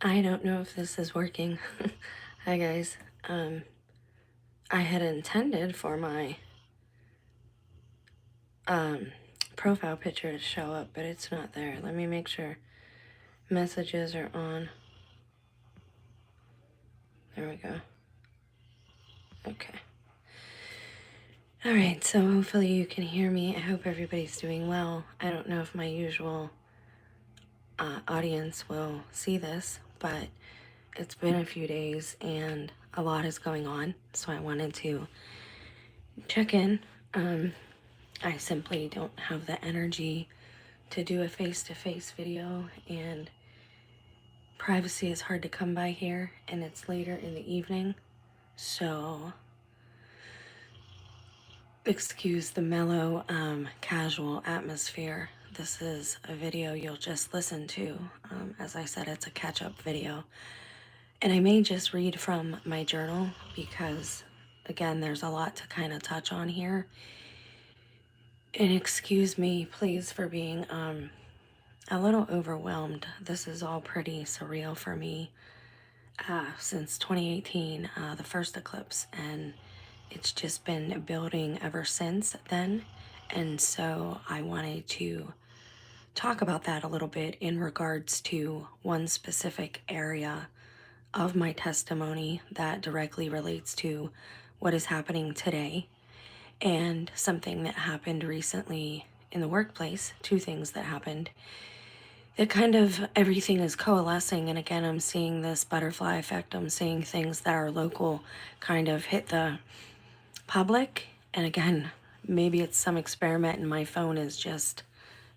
I don't know if this is working. Hi guys. I had intended for my um, profile picture to show up, but it's not there. Let me make sure messages are on. There we go. Okay. All right, so hopefully you can hear me. I hope everybody's doing well. I don't know if my usual audience will see this, but it's been a few days and a lot is going on, so I wanted to check in. I simply don't have the energy to do a face-to-face video, and privacy is hard to come by here, and it's later in the evening, so excuse the mellow, casual atmosphere. This is a video you'll just listen to. As I said, it's a catch-up video, and I may just read from my journal because, again, there's a lot to kind of touch on here. And excuse me, please, for being a little overwhelmed. This is all pretty surreal for me since 2018, the first eclipse, and it's just been building ever since then. And so I wanted to talk about that a little bit in regards to one specific area of my testimony that directly relates to what is happening today, and something that happened recently in the workplace, two things that happened. It kind of, everything is coalescing, and again, I'm seeing this butterfly effect. I'm seeing things that are local kind of hit the public, and again, maybe it's some experiment and my phone is just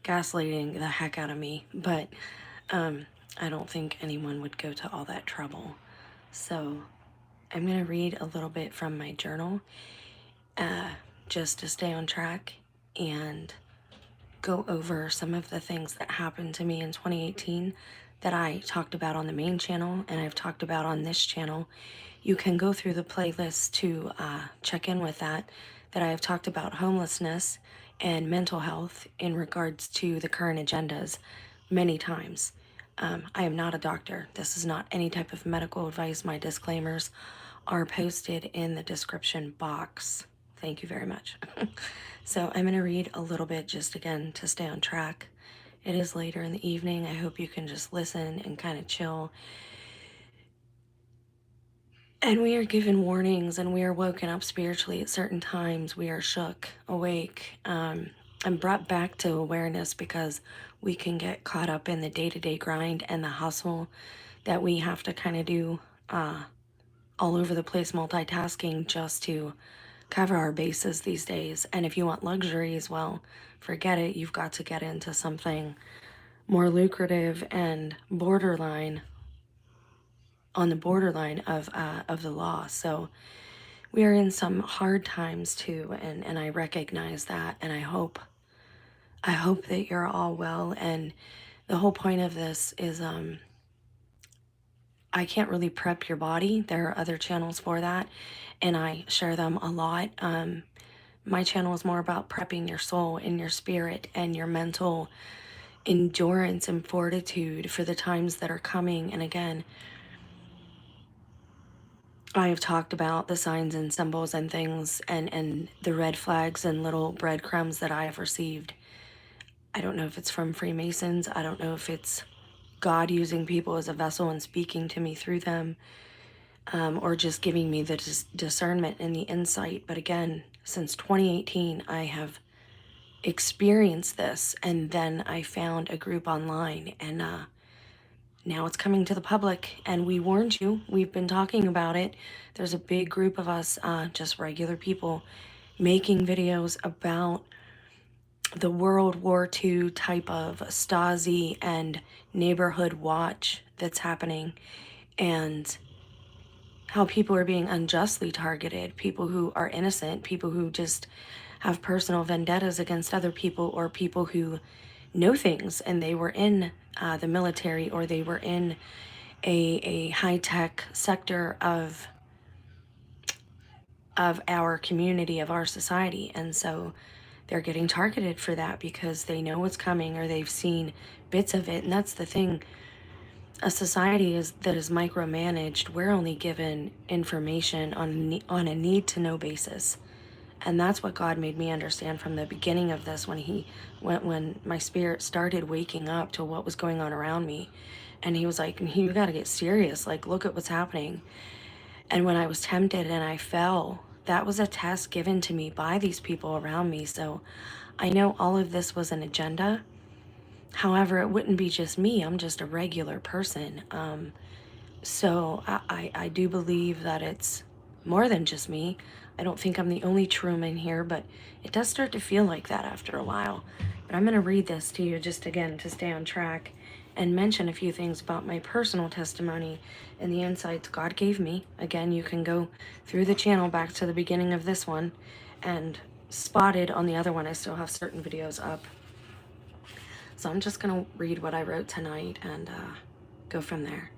gaslighting the heck out of me, but I don't think anyone would go to all that trouble. So I'm going to read a little bit from my journal just to stay on track and go over some of the things that happened to me in 2018 that I talked about on the main channel and I've talked about on this channel. You can go through the playlist to check in with that I have talked about homelessness and mental health in regards to the current agendas many times. I am not a doctor. This is not any type of medical advice. My disclaimers are posted in the description box. Thank you very much. So I'm going to read a little bit just again to stay on track. It is later in the evening. I hope you can just listen and kind of chill. And we are given warnings and we are woken up spiritually at certain times. We are shook, awake, and brought back to awareness because we can get caught up in the day-to-day grind and the hustle that we have to kind of do all over the place, multitasking just to cover our bases these days. And if you want luxuries, well, forget it. You've got to get into something more lucrative and borderline, on the borderline of the law. So we are in some hard times too, and I recognize that, and I hope that you're all well. And the whole point of this is I can't really prep your body. There are other channels for that, and I share them a lot. My channel is more about prepping your soul and your spirit and your mental endurance and fortitude for the times that are coming. And again, I have talked about the signs and symbols and things and the red flags and little breadcrumbs that I have received. I don't know if it's from Freemasons. I don't know if it's God using people as a vessel and speaking to me through them, or just giving me the discernment and the insight. But again, since 2018, I have experienced this, and then I found a group online, and now it's coming to the public, and we warned you. We've been talking about it. There's a big group of us, just regular people, making videos about the World War II type of Stasi and neighborhood watch that's happening, and how people are being unjustly targeted, people who are innocent, people who just have personal vendettas against other people, or people who know things and they were in the military, or they were in a high-tech sector of our community, of our society. And so they're getting targeted for that because they know what's coming or they've seen bits of it. And that's the thing. a society that is micromanaged. We're only given information on a need to know basis. And that's what God made me understand from the beginning of this, when my spirit started waking up to what was going on around me. And he was like, you got to get serious. Like, look at what's happening. And when I was tempted and I fell, that was a test given to me by these people around me. So I know all of this was an agenda. However, it wouldn't be just me. I'm just a regular person. So I do believe that it's more than just me. I don't think I'm the only Truman here, but it does start to feel like that after a while. But I'm going to read this to you just again to stay on track and mention a few things about my personal testimony and the insights God gave me. Again, you can go through the channel back to the beginning of this one, and spotted on the other one, I still have certain videos up. So I'm just going to read what I wrote tonight and go from there.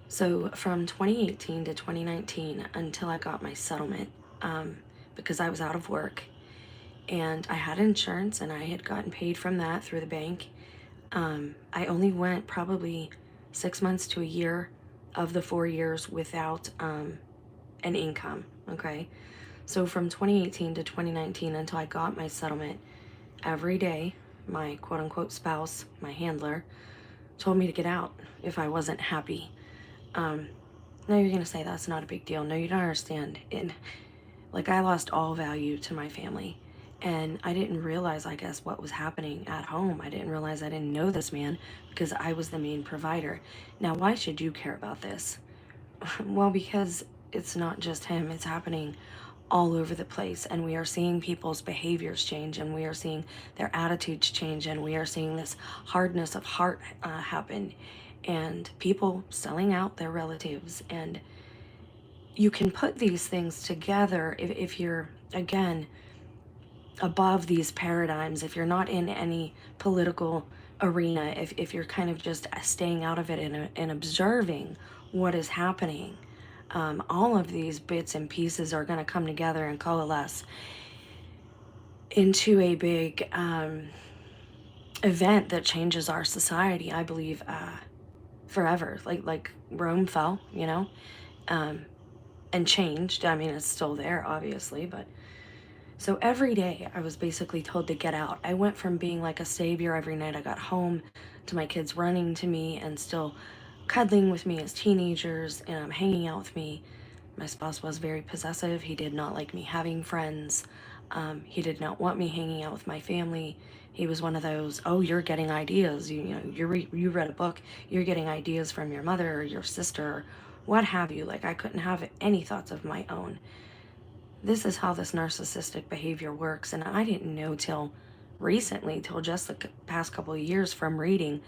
So from 2018 to 2019, until I got my settlement, because I was out of work and I had insurance and I had gotten paid from that through the bank. I only went probably 6 months to a year of the 4 years without an income. Okay. So from 2018 to 2019, until I got my settlement, every day, my quote unquote spouse, my handler, told me to get out if I wasn't happy. Now you're gonna say that's not a big deal. No, you don't understand. Like, I lost all value to my family, and I didn't realize, I guess, what was happening at home. I didn't realize I didn't know this man because I was the main provider. Now, why should you care about this? Well, because it's not just him. It's happening all over the place, and we are seeing people's behaviors change, and we are seeing their attitudes change, and we are seeing this hardness of heart happen, and people selling out their relatives. And you can put these things together if you're, again, above these paradigms, if you're not in any political arena, if you're kind of just staying out of it and observing what is happening. All of these bits and pieces are going to come together and coalesce into a big event that changes our society, I believe, forever. Like Rome fell, and changed. I mean, it's still there, obviously, but so every day I was basically told to get out. I went from being like a savior every night I got home to my kids running to me and still cuddling with me as teenagers and hanging out with me. My spouse was very possessive. He did not like me having friends. He did not want me hanging out with my family. He was one of those, oh, you're getting ideas. You read a book. You're getting ideas from your mother or your sister, or what have you. Like, I couldn't have any thoughts of my own. This is how this narcissistic behavior works, and I didn't know till recently, till just the past couple of years from reading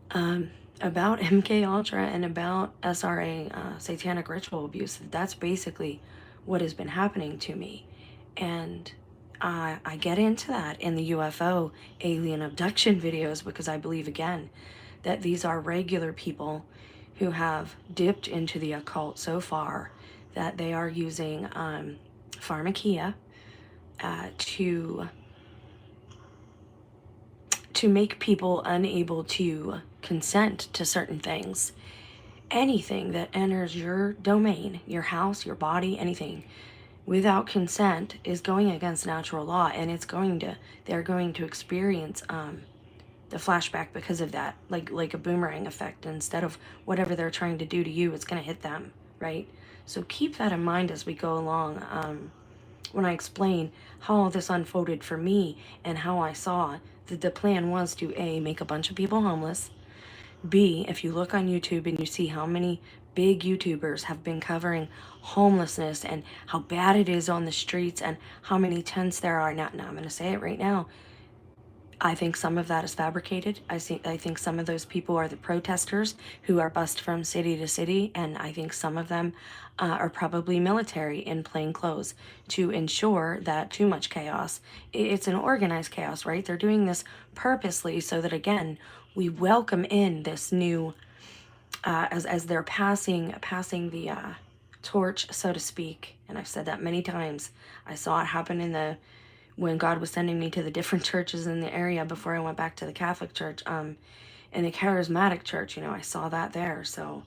about MK Ultra and about SRA, satanic ritual abuse. That's basically what has been happening to me, and I get into that in the UFO alien abduction videos because I believe, again, that these are regular people who have dipped into the occult so far that they are using pharmakia to make people unable to consent to certain things. Anything that enters your domain, your house, your body, anything without consent is going against natural law, and they're going to experience the flashback because of that, like a boomerang effect. Instead of whatever they're trying to do to you, it's going to hit them, right? So keep that in mind as we go along. When I explain how all this unfolded for me and how I saw that the plan was to A, make a bunch of people homeless. B, if you look on YouTube and you see how many big YouTubers have been covering homelessness and how bad it is on the streets and how many tents there are. Now I'm going to say it right now. I think some of that is fabricated. I think some of those people are the protesters who are bussed from city to city, and I think some of them are probably military in plain clothes to ensure that too much chaos. It's an organized chaos, right? They're doing this purposely so that, again, we welcome in this new, as they're passing the torch, so to speak. And I've said that many times. I saw it happen when God was sending me to the different churches in the area before I went back to the Catholic Church. And In the charismatic church, I saw that there. So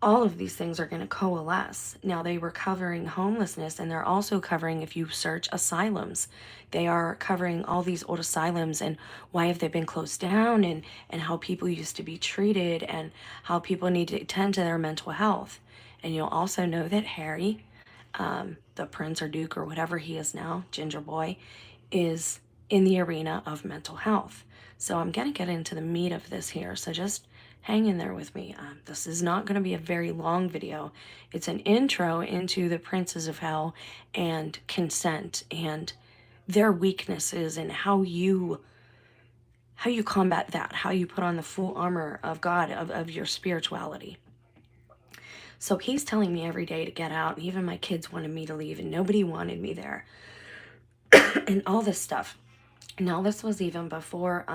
all of these things are going to coalesce. Now, they were covering homelessness, and they're also covering, if you search, asylums. They are covering all these old asylums and why have they been closed down, and how people used to be treated, and how people need to tend to their mental health. And you'll also know that Harry, the prince or duke or whatever he is now, Ginger Boy, is in the arena of mental health. So I'm going to get into the meat of this here. So just hang in there with me. This is not going to be a very long video. It's an intro into the princes of hell and consent and their weaknesses and how you combat that, how you put on the full armor of God, of your spirituality. So he's telling me every day to get out. Even my kids wanted me to leave, and nobody wanted me there. And all this stuff. Now, this was even before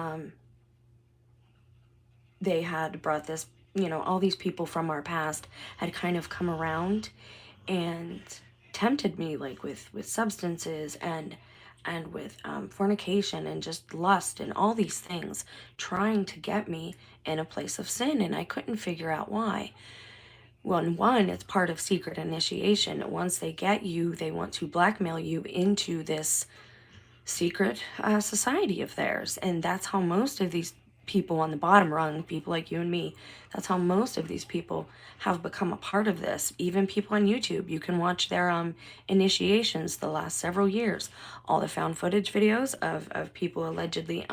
they had brought this, all these people from our past had kind of come around and tempted me, like with substances and with fornication and just lust and all these things, trying to get me in a place of sin, and I couldn't figure out why. Well, one, it's part of secret initiation. Once they get you, they want to blackmail you into this secret society of theirs. And that's how most of these people on the bottom rung, people like you and me, that's how most of these people have become a part of this. Even people on YouTube, you can watch their initiations the last several years. All the found footage videos of people allegedly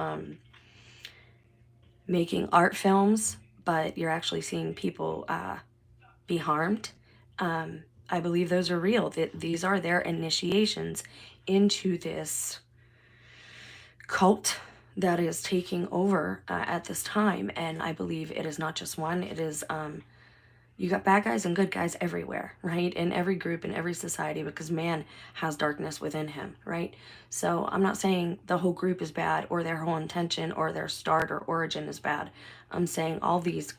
making art films, but you're actually seeing people be harmed. I believe those are real. That these are their initiations into this cult that is taking over at this time. And I believe it is not just one. It is you got bad guys and good guys everywhere, right? In every group, in every society, because man has darkness within him, right? So I'm not saying the whole group is bad or their whole intention or their start or origin is bad. I'm saying all these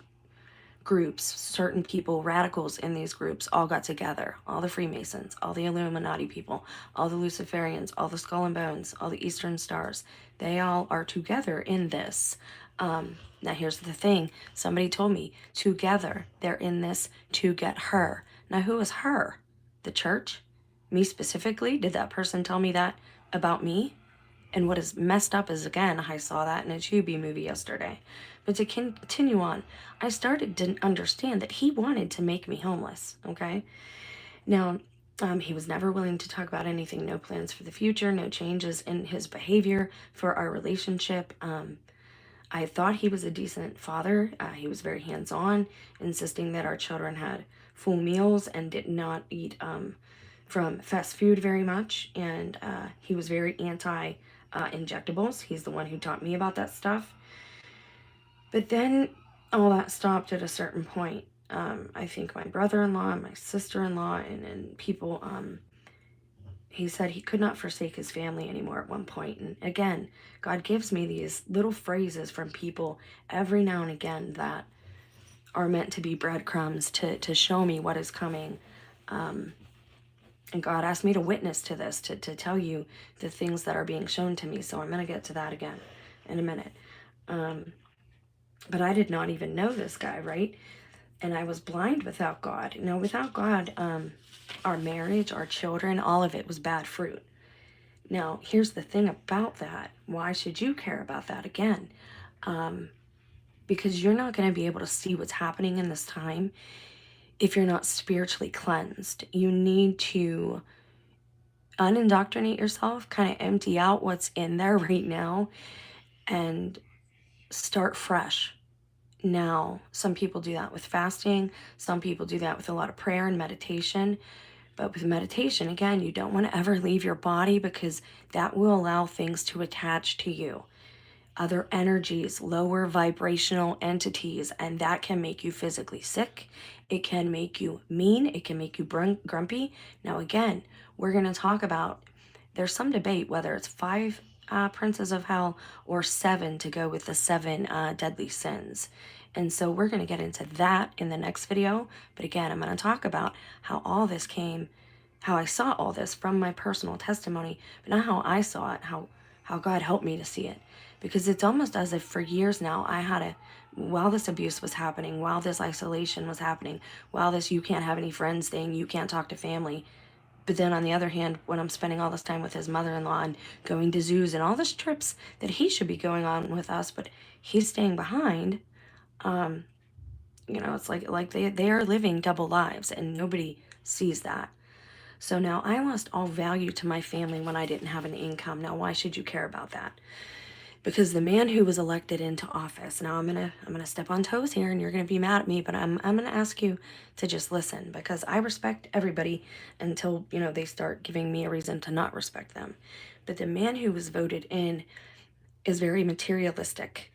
groups, certain people, radicals in these groups all got together. All the Freemasons, all the Illuminati people, all the Luciferians, all the Skull and Bones, all the Eastern Stars. They all are together in this. Now here's the thing. Somebody told me, together, they're in this to get her. Now who is her? The church? Me specifically? Did that person tell me that about me? And what is messed up is, again, I saw that in a Tubi movie yesterday. But to continue on, I started to understand that he wanted to make me homeless, okay? Now, he was never willing to talk about anything, no plans for the future, no changes in his behavior for our relationship. I thought he was a decent father. He was very hands-on, insisting that our children had full meals and did not eat from fast food very much. And he was very anti-injectables. He's the one who taught me about that stuff. But then all that stopped at a certain point. I think my brother-in-law, my sister-in-law, and people, he said he could not forsake his family anymore at one point. And again, God gives me these little phrases from people every now and again that are meant to be breadcrumbs to show me what is coming. And God asked me to witness to this, to tell you the things that are being shown to me. So I'm going to get to that again in a minute. But I did not even know this guy, right? And I was blind without God. Now, without God, our marriage, our children, all of it was bad fruit. Now, here's the thing about that. Why should you care about that again? Because you're not going to be able to see what's happening in this time if you're not spiritually cleansed. You need to unindoctrinate yourself, kind of empty out what's in there right now, and start fresh. Now, some people do that with fasting. Some people do that with a lot of prayer and meditation. But with meditation, again, you don't want to ever leave your body because that will allow things to attach to you. Other energies, lower vibrational entities, and that can make you physically sick. It can make you mean. It can make you grumpy. Now, again, we're going to talk about, there's some debate whether it's 5 princes of hell or 7 to go with the 7 deadly sins. And so we're going to get into that in the next video. But again, I'm going to talk about how all this came, how I saw all this from my personal testimony, but not how I saw it, how how God helped me to see it. Because it's almost as if for years now while this abuse was happening, while this isolation was happening, while this you can't have any friends thing, you can't talk to family. But then on the other hand, when I'm spending all this time with his mother-in-law and going to zoos and all these trips that he should be going on with us, but he's staying behind, it's like they are living double lives and nobody sees that. So now I lost all value to my family when I didn't have an income. Now why should you care about that? Because the man who was elected into office, now I'm gonna step on toes here and you're gonna be mad at me, but I'm gonna ask you to just listen, because I respect everybody until they start giving me a reason to not respect them. But the man who was voted in is very materialistic.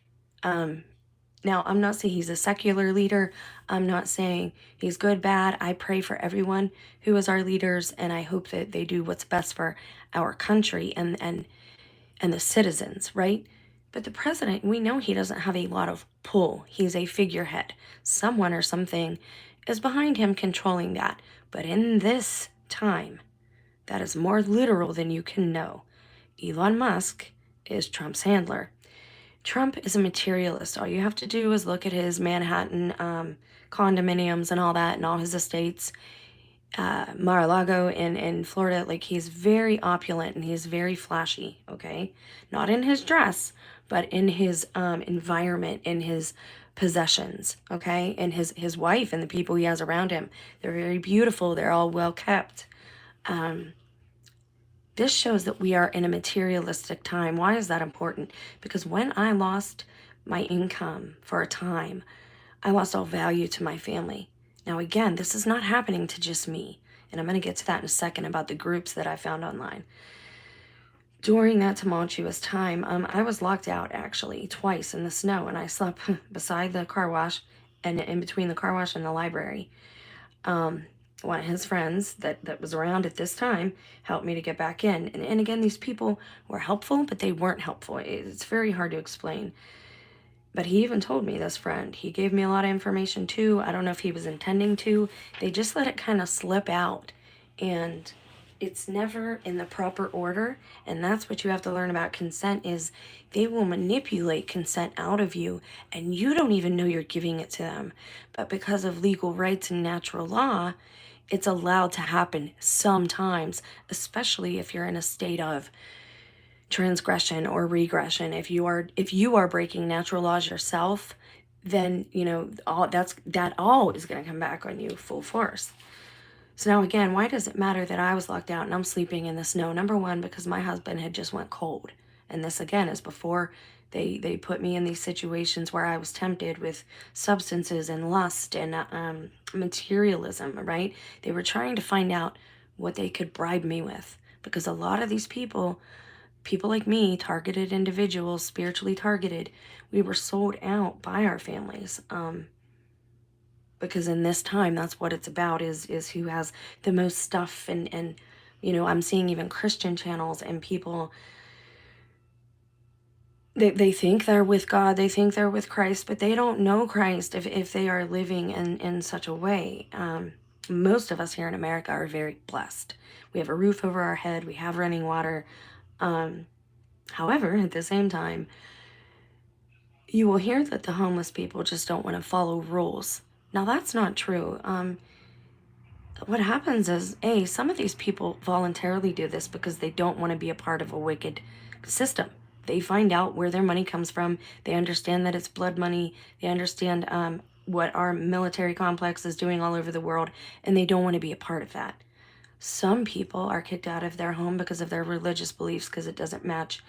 Now, I'm not saying he's a secular leader. I'm not saying he's good, bad. I pray for everyone who is our leaders, and I hope that they do what's best for our country and the citizens, right? But the president, we know he doesn't have a lot of pull. He's a figurehead. Someone or something is behind him controlling that. But in this time, that is more literal than you can know. Elon Musk is Trump's handler. Trump is a materialist. All you have to do is look at his Manhattan condominiums and all that and all his estates. Mar-a-Lago in Florida, like he's very opulent and he's very flashy, okay? Not in his dress, but in his environment, in his possessions, okay? And his wife and the people he has around him. They're very beautiful. They're all well kept. This shows that we are in a materialistic time. Why is that important? Because when I lost my income for a time, I lost all value to my family. Now, again, this is not happening to just me. And I'm going to get to that in a second about the groups that I found online. During that tumultuous time, I was locked out actually twice in the snow, and I slept beside the car wash and in between the car wash and the library. One of his friends that was around at this time helped me to get back in. And again, these people were helpful, but they weren't helpful. It's very hard to explain. But he even told me, this friend, he gave me a lot of information too. I don't know if he was intending to. They just let it kind of slip out. And it's never in the proper order. And that's what you have to learn about consent is they will manipulate consent out of you and you don't even know you're giving it to them. But because of legal rights and natural law, it's allowed to happen sometimes, especially if you're in a state of transgression or regression. If you are breaking natural laws yourself, then all is going to come back on you full force. So now again, why does it matter that I was locked out and I'm sleeping in the snow? Number one, because my husband had just went cold. And this again is before they put me in these situations where I was tempted with substances and lust and materialism, right? They were trying to find out what they could bribe me with, because a lot of these people like me, targeted individuals, spiritually targeted, we were sold out by our families. Because in this time, that's what it's about, is who has the most stuff. And I'm seeing even Christian channels and people, they think they're with God, they think they're with Christ, but they don't know Christ if they are living in such a way. Most of us here in America are very blessed. We have a roof over our head, we have running water. However, at the same time, you will hear that the homeless people just don't want to follow rules. Now, that's not true. What happens is, some of these people voluntarily do this because they don't want to be a part of a wicked system. They find out where their money comes from. They understand that it's blood money. They understand what our military complex is doing all over the world, and they don't want to be a part of that. Some people are kicked out of their home because of their religious beliefs, because it doesn't match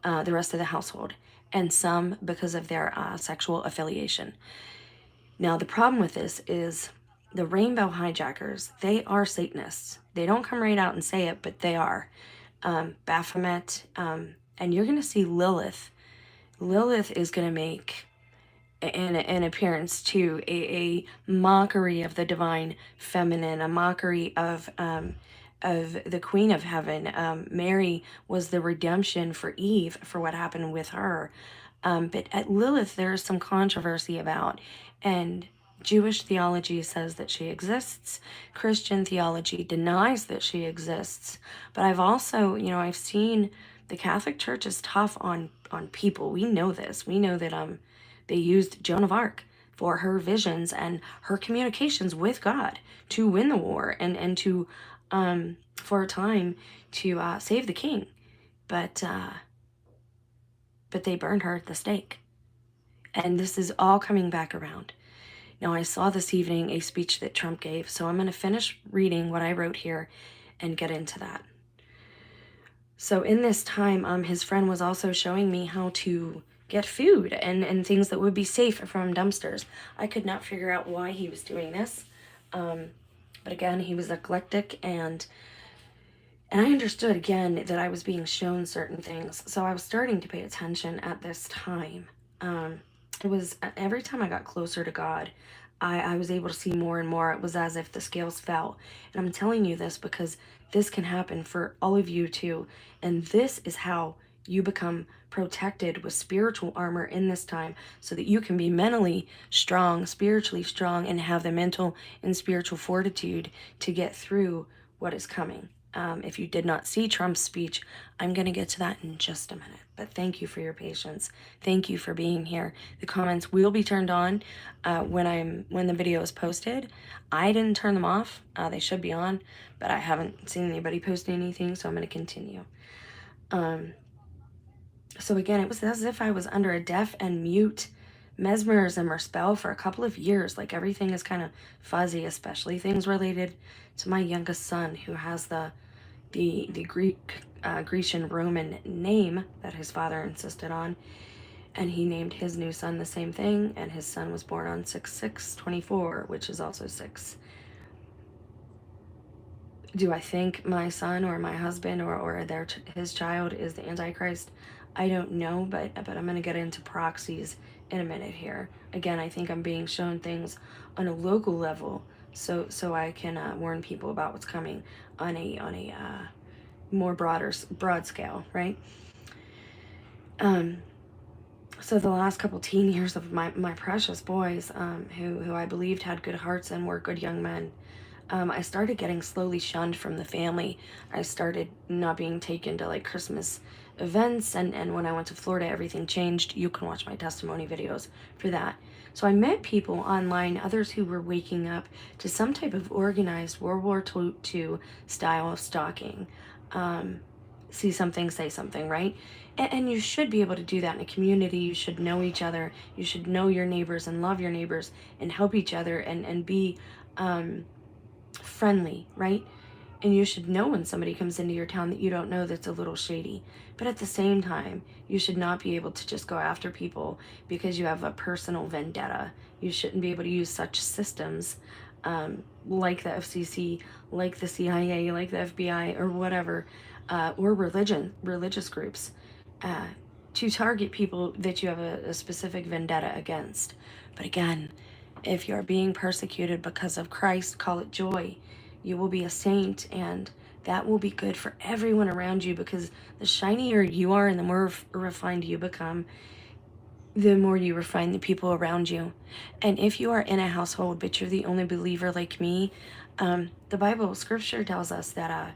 the rest of the household, and some because of their sexual affiliation. Now, the problem with this is the rainbow hijackers, they are Satanists. They don't come right out and say it, but they are. Baphomet, and you're going to see Lilith. Lilith is going to make an appearance too, a mockery of the divine feminine, a mockery of the Queen of Heaven. Mary was the redemption for Eve for what happened with her. But at Lilith, there is some controversy about, and Jewish theology says that she exists. Christian theology denies that she exists. But I've also, I've seen The Catholic Church is tough on people. We know this. We know that they used Joan of Arc for her visions and her communications with God to win the war and to for a time to save the king. But they burned her at the stake. And this is all coming back around. Now, I saw this evening a speech that Trump gave, so I'm going to finish reading what I wrote here and get into that. So in this time, his friend was also showing me how to get food and things that would be safe from dumpsters. I could not figure out why he was doing this. But again, he was eclectic, and I understood again that I was being shown certain things. So I was starting to pay attention at this time. It was every time I got closer to God, I was able to see more and more. It was as if the scales fell. And I'm telling you this because this can happen for all of you too. And this is how you become protected with spiritual armor in this time so that you can be mentally strong, spiritually strong, and have the mental and spiritual fortitude to get through what is coming. If you did not see Trump's speech, I'm going to get to that in just a minute. But thank you for your patience. Thank you for being here. The comments will be turned on when the video is posted. I didn't turn them off. They should be on, but I haven't seen anybody post anything, so I'm going to continue. So again, it was as if I was under a deaf and mute mesmerism or spell for a couple of years. Like everything is kind of fuzzy, especially things related to my youngest son, who has the Grecian Roman name that his father insisted on, and he named his new son the same thing, and his son was born on 6/6/24, which is also 6. Do I think my son or my husband or his child is the Antichrist? I don't know, but I'm going to get into proxies in a minute here. Again, I think I'm being shown things on a local level so I can warn people about what's coming on a more broad scale, right? So the last couple teen years of my precious boys, who I believed had good hearts and were good young men, I started getting slowly shunned from the family. I started not being taken to like Christmas events, and when I went to Florida, everything changed. You can watch my testimony videos for that. So I met people online, others who were waking up to some type of organized World War II style of stalking. See something, say something, right? And you should be able to do that in a community. You should know each other. You should know your neighbors and love your neighbors and help each other and be friendly, right? And you should know when somebody comes into your town that you don't know that's a little shady. But at the same time, you should not be able to just go after people because you have a personal vendetta. You shouldn't be able to use such systems like the FCC, like the CIA, like the FBI, or whatever, or religious groups, to target people that you have a specific vendetta against. But again, if you're being persecuted because of Christ, call it joy. You will be a saint, and that will be good for everyone around you, because the shinier you are and the more refined you become, the more you refine the people around you. And if you are in a household but you're the only believer like me, the Bible scripture tells us that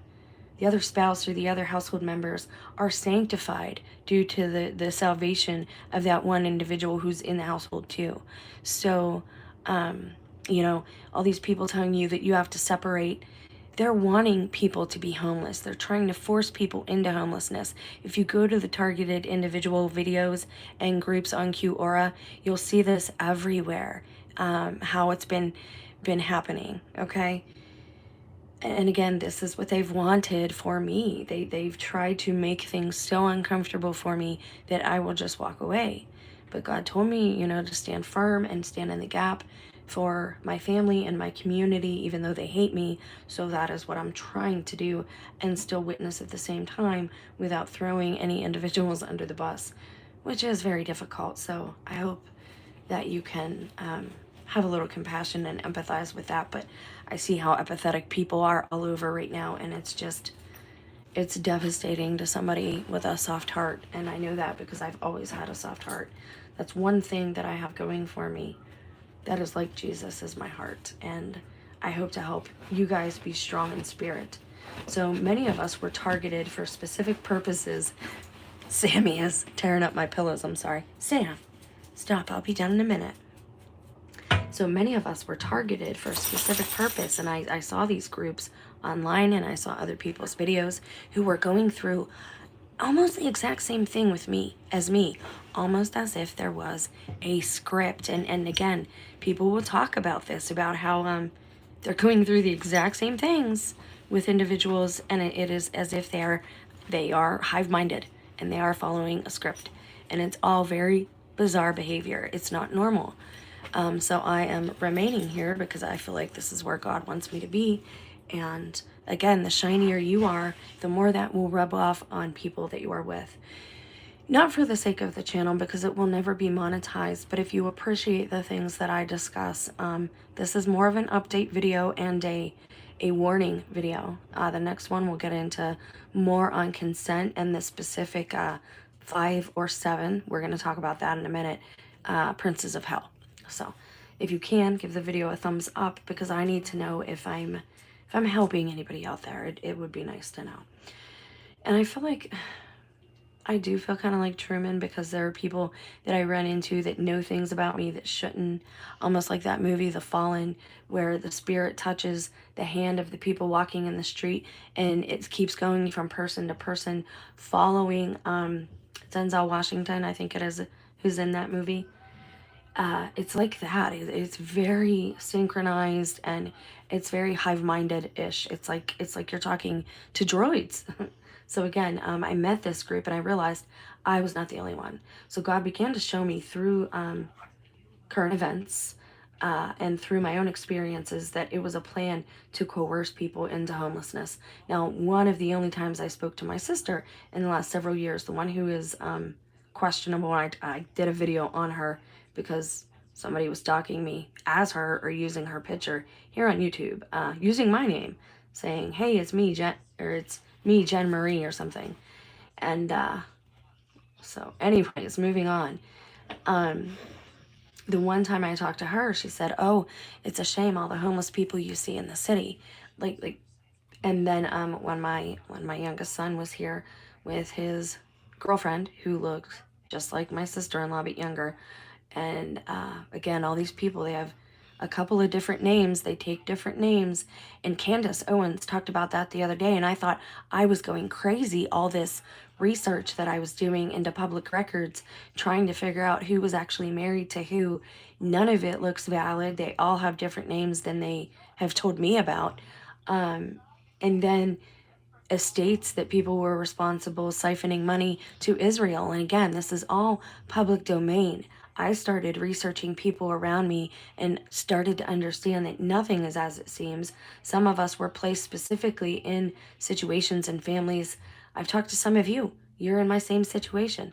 the other spouse or the other household members are sanctified due to the salvation of that one individual who's in the household too. So all these people telling you that you have to separate, they're wanting people to be homeless. They're trying to force people into homelessness. If you go to the targeted individual videos and groups on Quora, you'll see this everywhere, how it's been happening, okay? And again, this is what they've wanted for me. They've tried to make things so uncomfortable for me that I will just walk away. But God told me, to stand firm and stand in the gap for my family and my community, even though they hate me. So that is what I'm trying to do, and still witness at the same time without throwing any individuals under the bus, which is very difficult. So I hope that you can have a little compassion and empathize with that. But I see how apathetic people are all over right now, and it's devastating to somebody with a soft heart. And I know that because I've always had a soft heart. That's one thing that I have going for me. That is like Jesus is my heart. And I hope to help you guys be strong in spirit. So many of us were targeted for specific purposes. Sammy is tearing up my pillows. I'm sorry. Sam, stop. I'll be done in a minute. So many of us were targeted for a specific purpose. And I saw these groups online, and I saw other people's videos who were going through almost the exact same thing with me, almost as if there was a script. And again, people will talk about this, about how they're going through the exact same things with individuals, and it is as if they are hive-minded and they are following a script, and it's all very bizarre behavior. It's not normal. So I am remaining here because I feel like this is where God wants me to be. And again, the shinier you are, the more that will rub off on people that you are with. Not for the sake of the channel, because it will never be monetized, but if you appreciate the things that I discuss, this is more of an update video and a warning video. The next one will get into more on consent and the specific 5 or 7. We're going to talk about that in a minute. Princes of Hell. So if you can, give the video a thumbs up, because I need to know if I'm helping anybody out there. It would be nice to know. And I feel like I do feel kind of like Truman, because there are people that I run into that know things about me that shouldn't. Almost like that movie, The Fallen, where the spirit touches the hand of the people walking in the street, and it keeps going from person to person, following Denzel Washington, I think it is, who's in that movie. It's like that. It's very synchronized, and it's very hive-minded-ish. It's like you're talking to droids. So again, I met this group, and I realized I was not the only one. So God began to show me through current events and through my own experiences that it was a plan to coerce people into homelessness. Now, one of the only times I spoke to my sister in the last several years, the one who is questionable, I did a video on her because somebody was stalking me as her, or using her picture here on YouTube, using my name, saying, "Hey, it's me, Jen," or "It's me, Jen Marie," or something. And so anyways, moving on. The one time I talked to her, she said, "Oh, it's a shame, all the homeless people you see in the city." Like, and then when my youngest son was here with his girlfriend, who looked just like my sister-in-law but younger, and again, all these people, they have a couple of different names, they take different names, and Candace Owens talked about that the other day, and I thought I was going crazy, all this research that I was doing into public records, trying to figure out who was actually married to who. None of it looks valid. They all have different names than they have told me about. And then estates that people were responsible siphoning money to Israel. And again, this is all public domain. I started researching people around me and started to understand that nothing is as it seems. Some of us were placed specifically in situations and families. I've talked to some of you. You're in my same situation.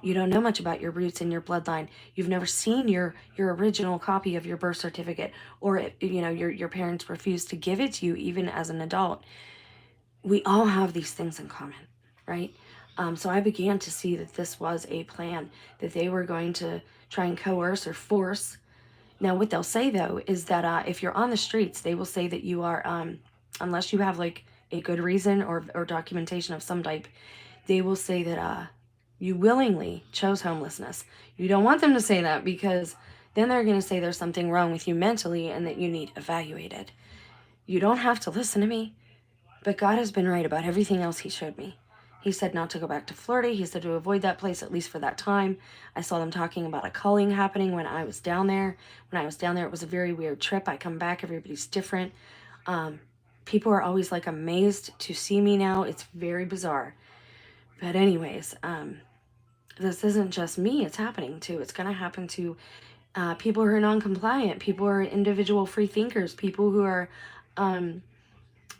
You don't know much about your roots and your bloodline. You've never seen your original copy of your birth certificate, or your parents refused to give it to you even as an adult. We all have these things in common, right? So I began to see that this was a plan, that they were going to try and coerce or force. Now, what they'll say, though, is that if you're on the streets, they will say that you are, unless you have like a good reason or documentation of some type, they will say that you willingly chose homelessness. You don't want them to say that, because then they're going to say there's something wrong with you mentally and that you need evaluated. You don't have to listen to me. But God has been right about everything else he showed me. He said not to go back to Florida. He said to avoid that place, at least for that time. I saw them talking about a culling happening when I was down there. When I was down there, it was a very weird trip. I come back, everybody's different. People are always like amazed to see me now. It's very bizarre. But anyways, this isn't just me. It's happening too. It's going to happen to people who are non-compliant, people who are individual free thinkers, people who are...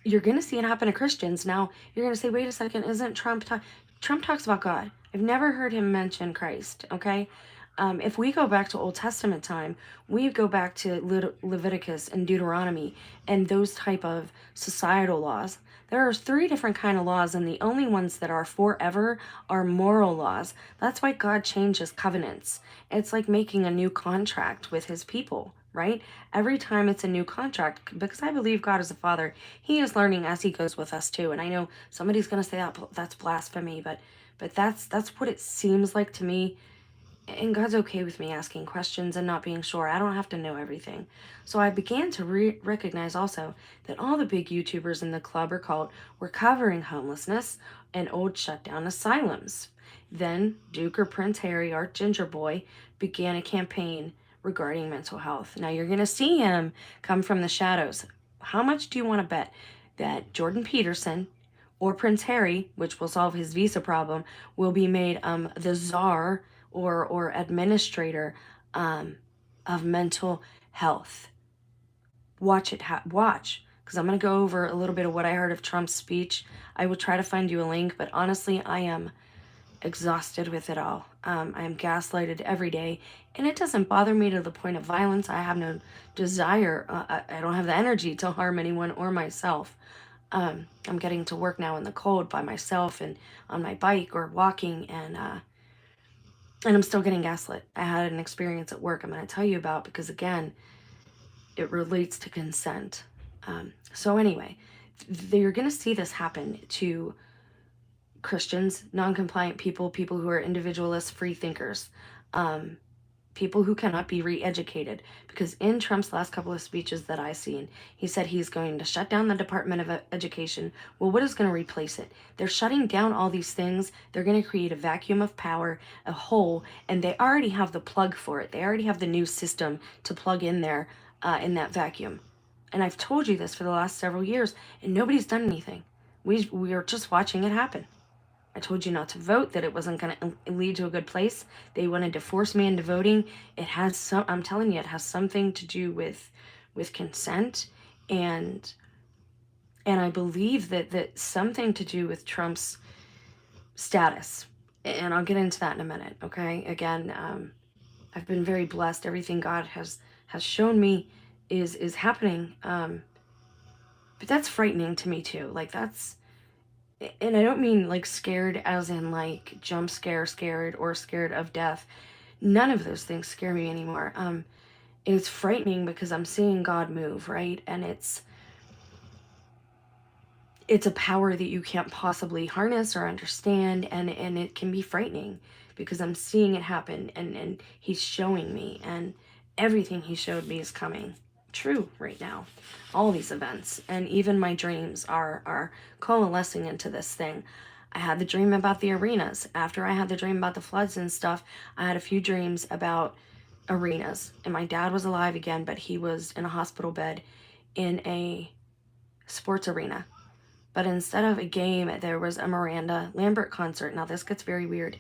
you're going to see it happen to Christians. Now, you're going to say, wait a second, isn't Trump talks about God. I've never heard him mention Christ, okay? If we go back to Old Testament time, we go back to Leviticus and Deuteronomy and those type of societal laws. There are 3 different kind of laws, and the only ones that are forever are moral laws. That's why God changes covenants. It's like making a new contract with his people, right? Every time it's a new contract, because I believe God is a father, he is learning as he goes with us too. And I know somebody's going to say that that's blasphemy, but that's what it seems like to me. And God's okay with me asking questions and not being sure. I don't have to know everything. So I began to recognize also that all the big YouTubers in the club or cult were covering homelessness and old shutdown asylums. Then Duke or Prince Harry, our ginger boy, began a campaign regarding mental health. Now you're going to see him come from the shadows. How much do you want to bet that Jordan Peterson or Prince Harry, which will solve his visa problem, will be made the czar or administrator of mental health? Watch it. Watch, because I'm going to go over a little bit of what I heard of Trump's speech. I will try to find you a link, but honestly, I am exhausted with it all. I am gaslighted every day, and it doesn't bother me to the point of violence. I have no desire. I don't have the energy to harm anyone or myself. I'm getting to work now in the cold by myself and on my bike or walking, and I'm still getting gaslit. I had an experience at work I'm going to tell you about because, again, it relates to consent. So anyway, you're going to see this happen to Christians, non-compliant people, people who are individualists, free thinkers, people who cannot be re-educated. Because in Trump's last couple of speeches that I've seen, he said he's going to shut down the Department of Education. Well, what is going to replace it? They're shutting down all these things. They're going to create a vacuum of power, a hole, and they already have the plug for it. They already have the new system to plug in there in that vacuum. And I've told you this for the last several years, and nobody's done anything. We are just watching it happen. I told you not to vote, that it wasn't going to lead to a good place. They wanted to force me into voting. It has some, I'm telling you, it has something to do with consent, and I believe that something to do with Trump's status. And I'll get into that in a minute, okay? Again, I've been very blessed. Everything God has shown me is happening. But that's frightening to me too. Like, that's, and I don't mean like scared as in like jump scare scared or scared of death. None of those things scare me anymore. It's frightening because I'm seeing God move, right? And it's a power that you can't possibly harness or understand, and it can be frightening because I'm seeing it happen, and he's showing me, and everything he showed me is coming true right now. All these events and even my dreams are coalescing into this thing. I had the dream about the arenas. After I had the dream about the floods and stuff, I had a few dreams about arenas, and my dad was alive again, but he was in a hospital bed in a sports arena. But instead of a game, there was a Miranda Lambert concert. Now this gets very weird.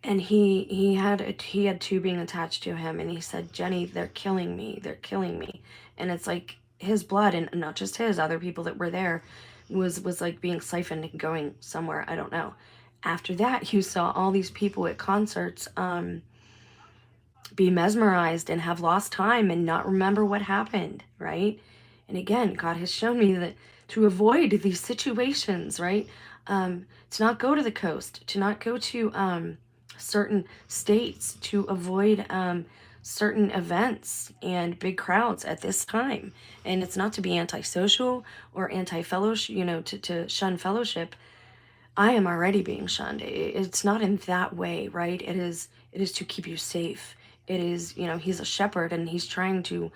And he had tubing attached to him, and he said, "Jenny, they're killing me. They're killing me." And it's like his blood, and not just his, other people that were there, was like being siphoned and going somewhere. I don't know. After that, you saw all these people at concerts be mesmerized and have lost time and not remember what happened, right? And again, God has shown me that to avoid these situations, right? To not go to the coast, to not go to certain states, to avoid certain events and big crowds at this time. And it's not to be antisocial or anti-fellowship, to shun fellowship. I am already being shunned. It's not in that way, right? It is to keep you safe. It is, he's a shepherd, and he's trying to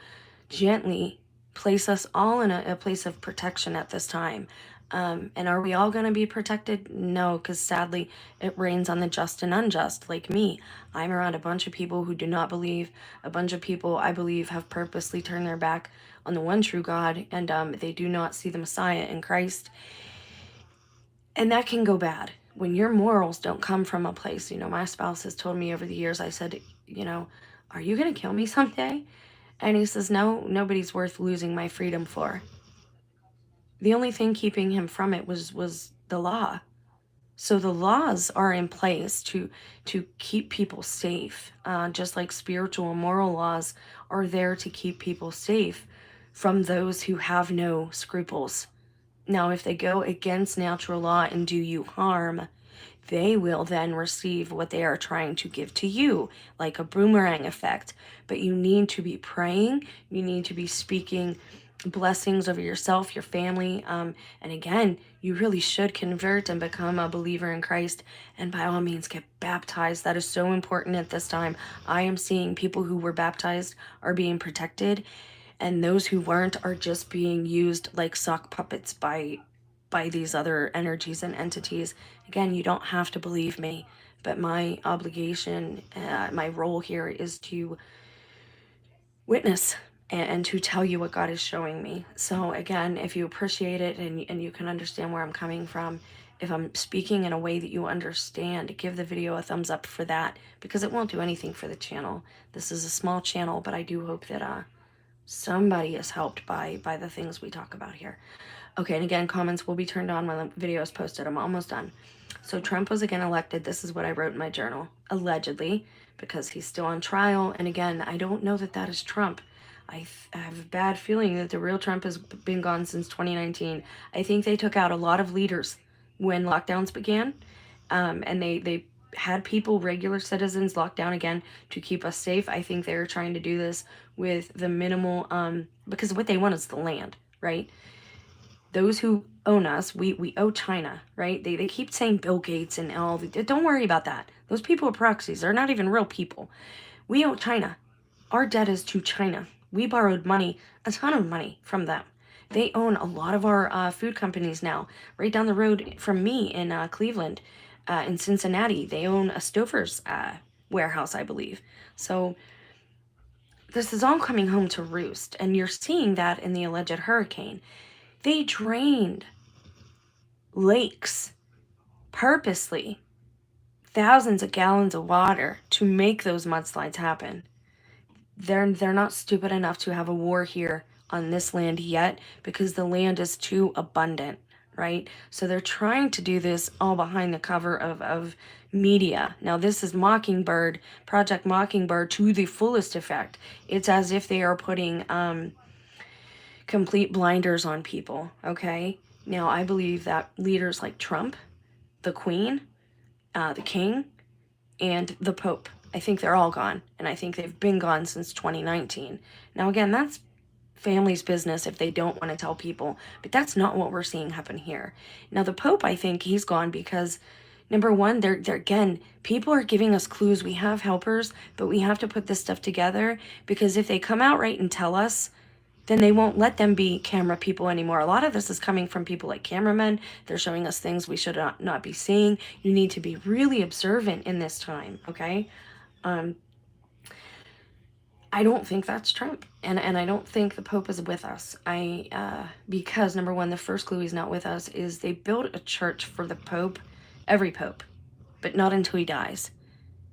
gently place us all in a place of protection at this time. And are we all going to be protected? No, because sadly, it rains on the just and unjust, like me. I'm around a bunch of people who do not believe, a bunch of people I believe have purposely turned their back on the one true God, and they do not see the Messiah in Christ. And that can go bad when your morals don't come from a place. My spouse has told me over the years, I said, are you going to kill me someday? And he says, no, nobody's worth losing my freedom for. The only thing keeping him from it was the law. So the laws are in place to keep people safe, just like spiritual and moral laws are there to keep people safe from those who have no scruples. Now, if they go against natural law and do you harm, they will then receive what they are trying to give to you, like a boomerang effect. But you need to be praying, you need to be speaking blessings over yourself, your family. And again, you really should convert and become a believer in Christ. And by all means, get baptized. That is so important at this time. I am seeing people who were baptized are being protected, and those who weren't are just being used like sock puppets by these other energies and entities. Again, you don't have to believe me, but my obligation, my role here is to witness and to tell you what God is showing me. So again, if you appreciate it and you can understand where I'm coming from, if I'm speaking in a way that you understand, give the video a thumbs up for that, because it won't do anything for the channel. This is a small channel, but I do hope that somebody is helped by the things we talk about here. Okay, and again, comments will be turned on when the video is posted. I'm almost done. So Trump was again elected. This is what I wrote in my journal. Allegedly, because he's still on trial. And again, I don't know that that is Trump. I have a bad feeling that the real Trump has been gone since 2019. I think they took out a lot of leaders when lockdowns began. And they had people, regular citizens, locked down again to keep us safe. I think they were trying to do this with the minimal, because what they want is the land, right? Those who own us, we owe China, right? They keep saying Bill Gates and all. Don't worry about that. Those people are proxies. They're not even real people. We owe China. Our debt is to China. We borrowed money, a ton of money from them. They own a lot of our food companies now. Right down the road from me in Cleveland, in Cincinnati, they own a Stouffer's warehouse, I believe. So this is all coming home to roost, and you're seeing that in the alleged hurricane. They drained lakes purposely, thousands of gallons of water to make those mudslides happen. They're not stupid enough to have a war here on this land yet, because the land is too abundant, right? So they're trying to do this all behind the cover of media. Now this is Mockingbird, Project Mockingbird, to the fullest effect. It's as if they are putting complete blinders on people, okay? Now, I believe that leaders like Trump, the Queen, the King, and the Pope, I think they're all gone, and I think they've been gone since 2019. Now, again, that's family's business if they don't want to tell people, but that's not what we're seeing happen here. Now, the Pope, I think he's gone because, number one, they're again, people are giving us clues. We have helpers, but we have to put this stuff together, because if they come out right and tell us, then they won't let them be camera people anymore. A lot of this is coming from people like cameramen. They're showing us things we should not be seeing. You need to be really observant in this time, okay? I don't think that's Trump, and I don't think the Pope is with us. Because number one, the first clue he's not with us is they built a church for the Pope, every Pope, but not until he dies.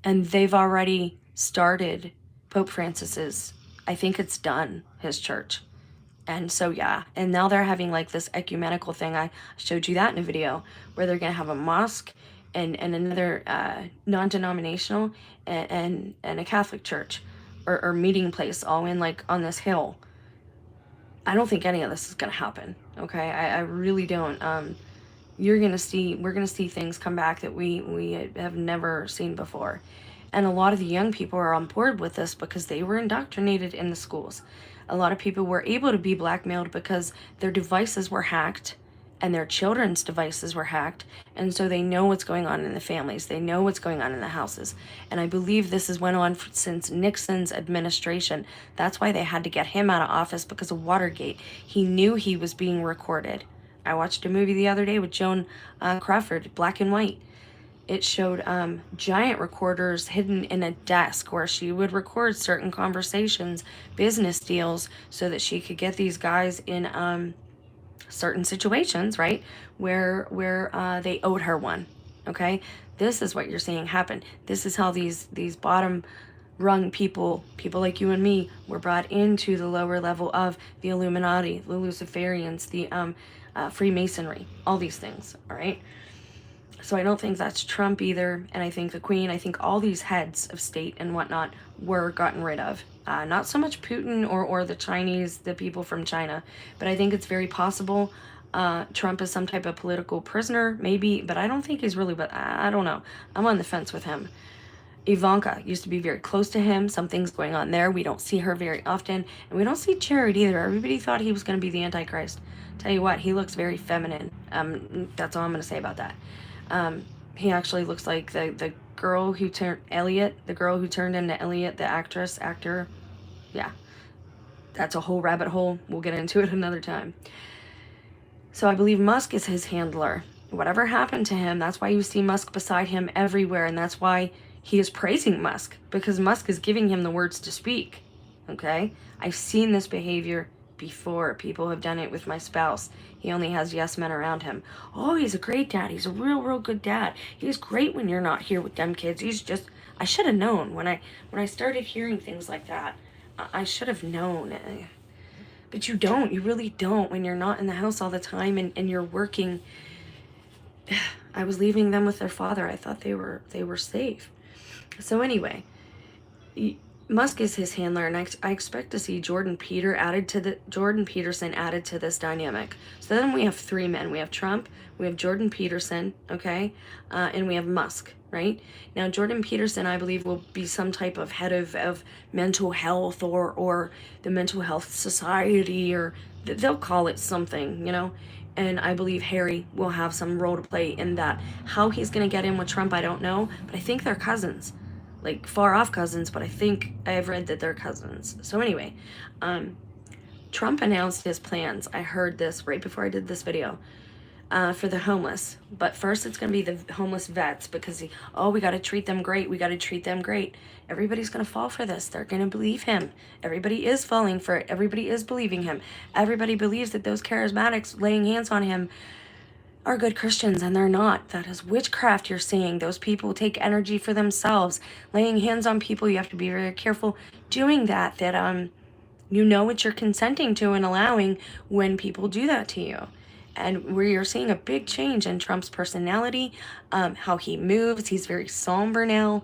And they've already started Pope Francis's, I think it's done, his church. And so, yeah, and now they're having like this ecumenical thing. I showed you that in a video where they're going to have a mosque and another non-denominational and a Catholic church or meeting place all in like on this hill. I don't think any of this is going to happen. Okay. I really don't. We're going to see things come back that we have never seen before. And a lot of the young people are on board with this because they were indoctrinated in the schools. A lot of people were able to be blackmailed because their devices were hacked and their children's devices were hacked. And so they know what's going on in the families. They know what's going on in the houses. And I believe this has went on since Nixon's administration. That's why they had to get him out of office, because of Watergate. He knew he was being recorded. I watched a movie the other day with Joan Crawford, black and white. It showed giant recorders hidden in a desk where she would record certain conversations, business deals, so that she could get these guys in certain situations, right, where they owed her one. Okay, this is what you're seeing happen. This is how these bottom rung people like you and me, were brought into the lower level of the Illuminati, the Luciferians, the Freemasonry, all these things. All right. So I don't think that's Trump either. And I think the Queen, I think all these heads of state and whatnot were gotten rid of. Not so much Putin or the Chinese, the people from China, but I think it's very possible Trump is some type of political prisoner, maybe, but I don't think he's really, but I don't know. I'm on the fence with him. Ivanka used to be very close to him. Something's going on there. We don't see her very often. And we don't see Jared either. Everybody thought he was going to be the Antichrist. Tell you what, he looks very feminine. That's all I'm going to say about that. He actually looks like the girl who turned Elliot, the girl who turned into Elliot, the actor. Yeah, that's a whole rabbit hole. We'll get into it another time. So I believe Musk is his handler. Whatever happened to him, that's why you see Musk beside him everywhere, and that's why he is praising Musk, because Musk is giving him the words to speak. Okay? I've seen this behavior before. People have done it with my spouse. He only has yes men around him. Oh, he's a great dad. He's a real good dad. He's great when you're not here with them kids. He's just, I should have known when I started hearing things like that. I should have known. But you don't. You really don't when you're not in the house all the time and you're working. I was leaving them with their father. I thought they were safe. So anyway, Musk is his handler, and I expect to see Jordan Peterson added to this dynamic. So then we have three men. We have Trump, we have Jordan Peterson, okay, and we have Musk, right? Now Jordan Peterson, I believe, will be some type of head of mental health or the Mental Health Society, or they'll call it something, you know. And I believe Harry will have some role to play in that. How he's going to get in with Trump, I don't know, but I think they're cousins. Like far off cousins, but I think I've read that they're cousins. So anyway, Trump announced his plans. I heard this right before I did this video, for the homeless. But first it's going to be the homeless vets, because we got to treat them great. We got to treat them great. Everybody's going to fall for this. They're going to believe him. Everybody is falling for it. Everybody is believing him. Everybody believes that those charismatics laying hands on him are good Christians, and they're not. That is witchcraft you're seeing. Those people take energy for themselves. Laying hands on people, you have to be very careful doing that you know what you're consenting to and allowing when people do that to you. And where you're seeing a big change in Trump's personality, how he moves. He's very somber now.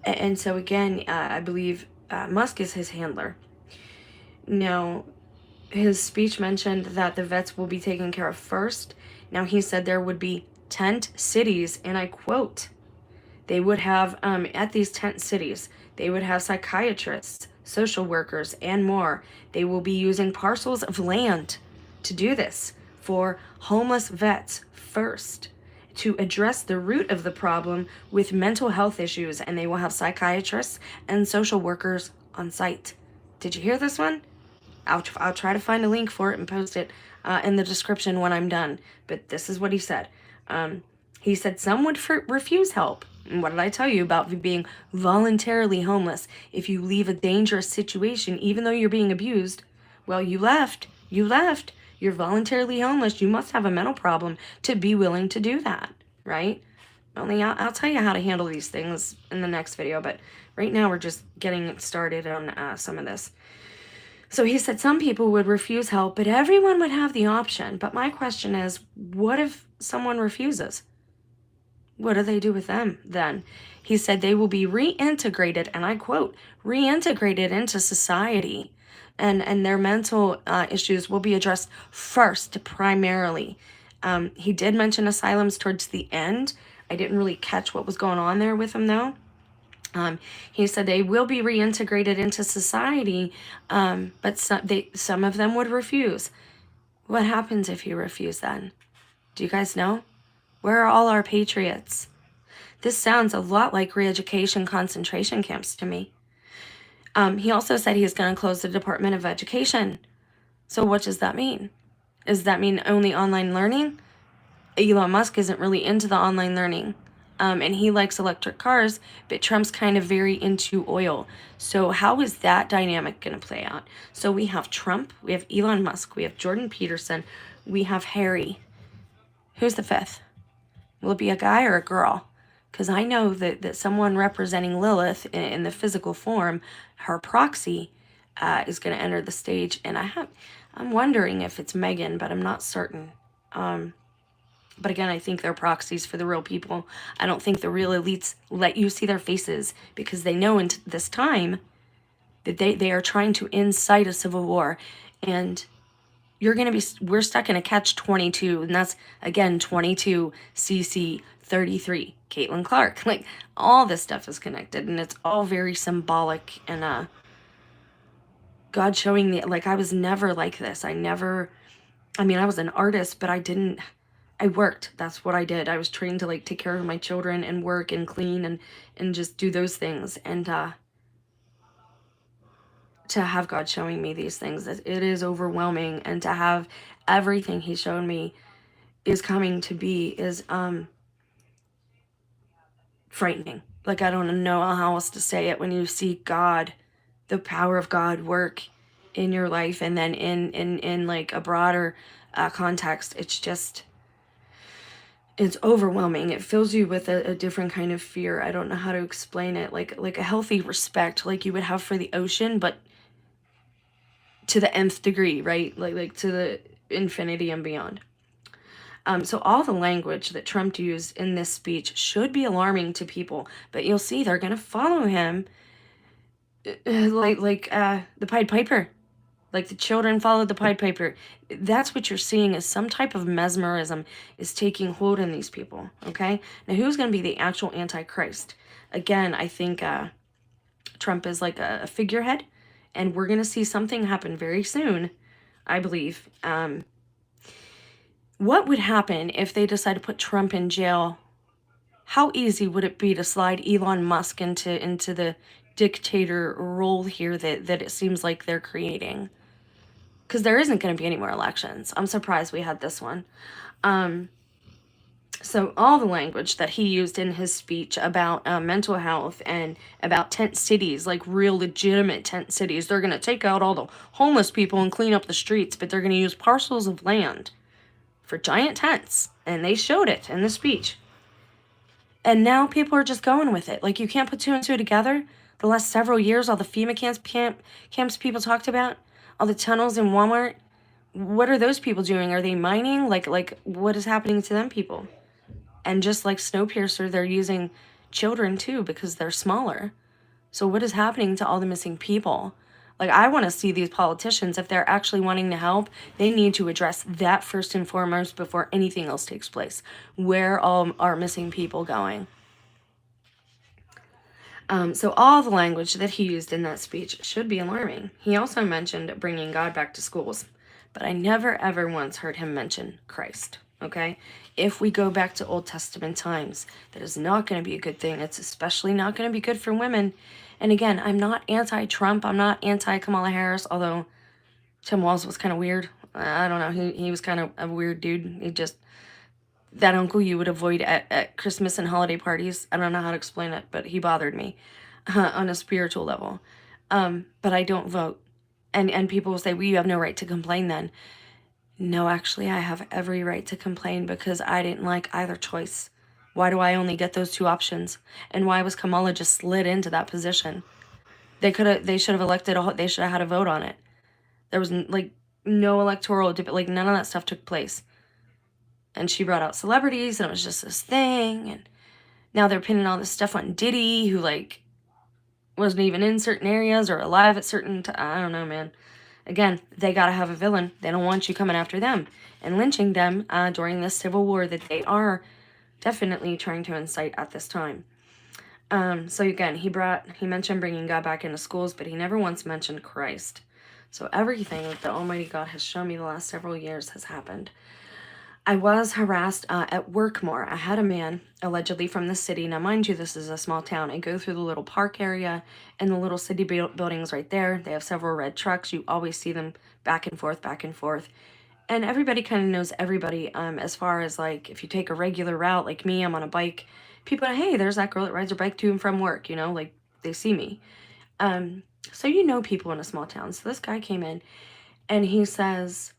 And so again, I believe Musk is his handler. Now, his speech mentioned that the vets will be taken care of first. Now, he said there would be tent cities, and I quote, they would have, at these tent cities, they would have psychiatrists, social workers, and more. They will be using parcels of land to do this for homeless vets first, to address the root of the problem with mental health issues, and they will have psychiatrists and social workers on site. Did you hear this one? I'll try to find a link for it and post it in the description when I'm done. But this is what he said. He said some would refuse help. And what did I tell you about being voluntarily homeless? If you leave a dangerous situation, even though you're being abused, well, you left. You're voluntarily homeless. You must have a mental problem to be willing to do that, right? Only I'll tell you how to handle these things in the next video. But right now we're just getting started on some of this. So he said some people would refuse help, but everyone would have the option. But my question is, what if someone refuses? What do they do with them then? He said they will be reintegrated, and I quote, reintegrated into society, and their mental issues will be addressed first, primarily. He did mention asylums towards the end. I didn't really catch what was going on there with him, though. He said they will be reintegrated into society, but some of them would refuse. What happens if you refuse then? Do you guys know? Where are all our patriots? This sounds a lot like re-education concentration camps to me. He also said he's going to close the Department of Education. So what does that mean? Does that mean only online learning? Elon Musk isn't really into the online learning. And he likes electric cars, but Trump's kind of very into oil. So how is that dynamic going to play out? So we have Trump, we have Elon Musk, we have Jordan Peterson, we have Harry. Who's the fifth? Will it be a guy or a girl? Because I know that someone representing Lilith in the physical form, her proxy, is going to enter the stage. And I'm wondering if it's Megan, but I'm not certain. But again, I think they're proxies for the real people. I don't think the real elites let you see their faces, because they know in this time that they are trying to incite a civil war. And we're stuck in a catch-22, and that's, again, 22 CC 33 Caitlin Clark. Like, all this stuff is connected, and it's all very symbolic, and God showing me, like, I was never like this. I was an artist, but I worked. That's what I did. I was trained to, like, take care of my children and work and clean and just do those things. And to have God showing me these things, it is overwhelming. And to have everything he showed me is coming to be is frightening. Like, I don't know how else to say it. When you see God, the power of God work in your life, and then in like a broader context, it's overwhelming. It fills you with a different kind of fear. I don't know how to explain it. Like a healthy respect, like you would have for the ocean, but to the nth degree, right? Like to the infinity and beyond. So all the language that Trump used in this speech should be alarming to people, but you'll see they're going to follow him like the Pied Piper. Like the children followed the Pied Piper. That's what you're seeing, is some type of mesmerism is taking hold in these people, okay? Now, who's going to be the actual Antichrist? Again, I think Trump is like a figurehead, and we're going to see something happen very soon, I believe. What would happen if they decide to put Trump in jail? How easy would it be to slide Elon Musk into the dictator role here that it seems like they're creating? Because there isn't going to be any more elections. I'm surprised we had this one. So all the language that he used in his speech about mental health and about tent cities, like real legitimate tent cities, they're going to take out all the homeless people and clean up the streets, but they're going to use parcels of land for giant tents. And they showed it in the speech. And now people are just going with it. Like, you can't put two and two together. The last several years, all the FEMA camps people talked about, all the tunnels in Walmart, what are those people doing? Are they mining? Like what is happening to them people? And just like Snowpiercer, they're using children too because they're smaller. So what is happening to all the missing people? Like, I want to see these politicians, if they're actually wanting to help, they need to address that first and foremost before anything else takes place. Where are missing people going? So all the language that he used in that speech should be alarming. He also mentioned bringing God back to schools, but I never ever once heard him mention Christ, okay? If we go back to Old Testament times, that is not going to be a good thing. It's especially not going to be good for women. And again, I'm not anti-Trump. I'm not anti-Kamala Harris, although Tim Walz was kind of weird. I don't know. He was kind of a weird dude. He just, that uncle you would avoid at Christmas and holiday parties. I don't know how to explain it, but he bothered me on a spiritual level. But I don't vote. And people will say, well, you have no right to complain then. No, actually, I have every right to complain because I didn't like either choice. Why do I only get those two options? And why was Kamala just slid into that position? They should have elected, they should have had a vote on it. There was like no electoral debate, like none of that stuff took place. And she brought out celebrities, and it was just this thing. And now they're pinning all this stuff on Diddy, who like wasn't even in certain areas or alive at certain I don't know, man. Again, they gotta have a villain. They don't want you coming after them and lynching them during this civil war that they are definitely trying to incite at this time. So again, he mentioned bringing God back into schools, but he never once mentioned Christ. So everything that the Almighty God has shown me the last several years has happened. I was harassed at work more. I had a man, allegedly from the city. Now, mind you, this is a small town. I go through the little park area and the little city buildings right there. They have several red trucks. You always see them back and forth, back and forth. And everybody kind of knows everybody as far as, like, if you take a regular route, like me, I'm on a bike. People are, hey, there's that girl that rides her bike to and from work, you know, like, they see me. So you know people in a small town. So this guy came in and he says,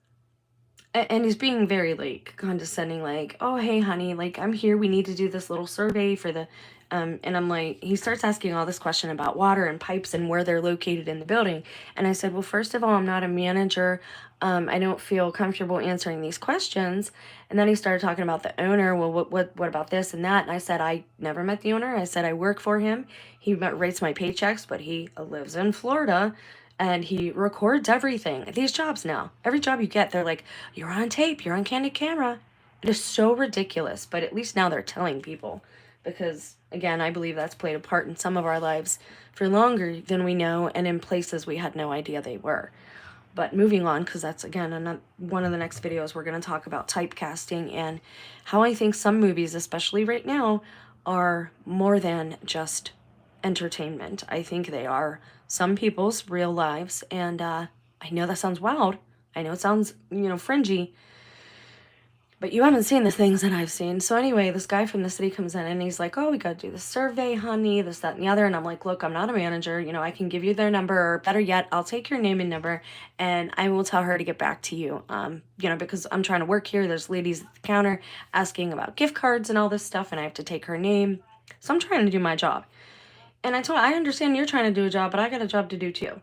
and he's being very, like, condescending, like, oh, hey, honey, like, I'm here. We need to do this little survey for the, and I'm like, he starts asking all this question about water and pipes and where they're located in the building. And I said, well, first of all, I'm not a manager. I don't feel comfortable answering these questions. And then he started talking about the owner. Well, what about this and that? And I said, I never met the owner. I said, I work for him. He writes my paychecks, but he lives in Florida. and he records everything. These jobs now, every job you get, they're like, you're on tape, you're on candid camera. It is so ridiculous, but at least now they're telling people, because again, I believe that's played a part in some of our lives for longer than we know, and in places we had no idea they were. But moving on, because that's again one of the next videos, we're going to talk about typecasting and how I think some movies, especially right now, are more than just entertainment. I think they are some people's real lives, and I know that sounds wild. I know it sounds, fringy, but you haven't seen the things that I've seen. So anyway, this guy from the city comes in and he's like, oh, we got to do the survey, honey, this, that, and the other. And I'm like, look, I'm not a manager. I can give you their number, or better yet, I'll take your name and number and I will tell her to get back to you. Because I'm trying to work here. There's ladies at the counter asking about gift cards and all this stuff, and I have to take her name. So I'm trying to do my job. And I told her, I understand you're trying to do a job, but I got a job to do too.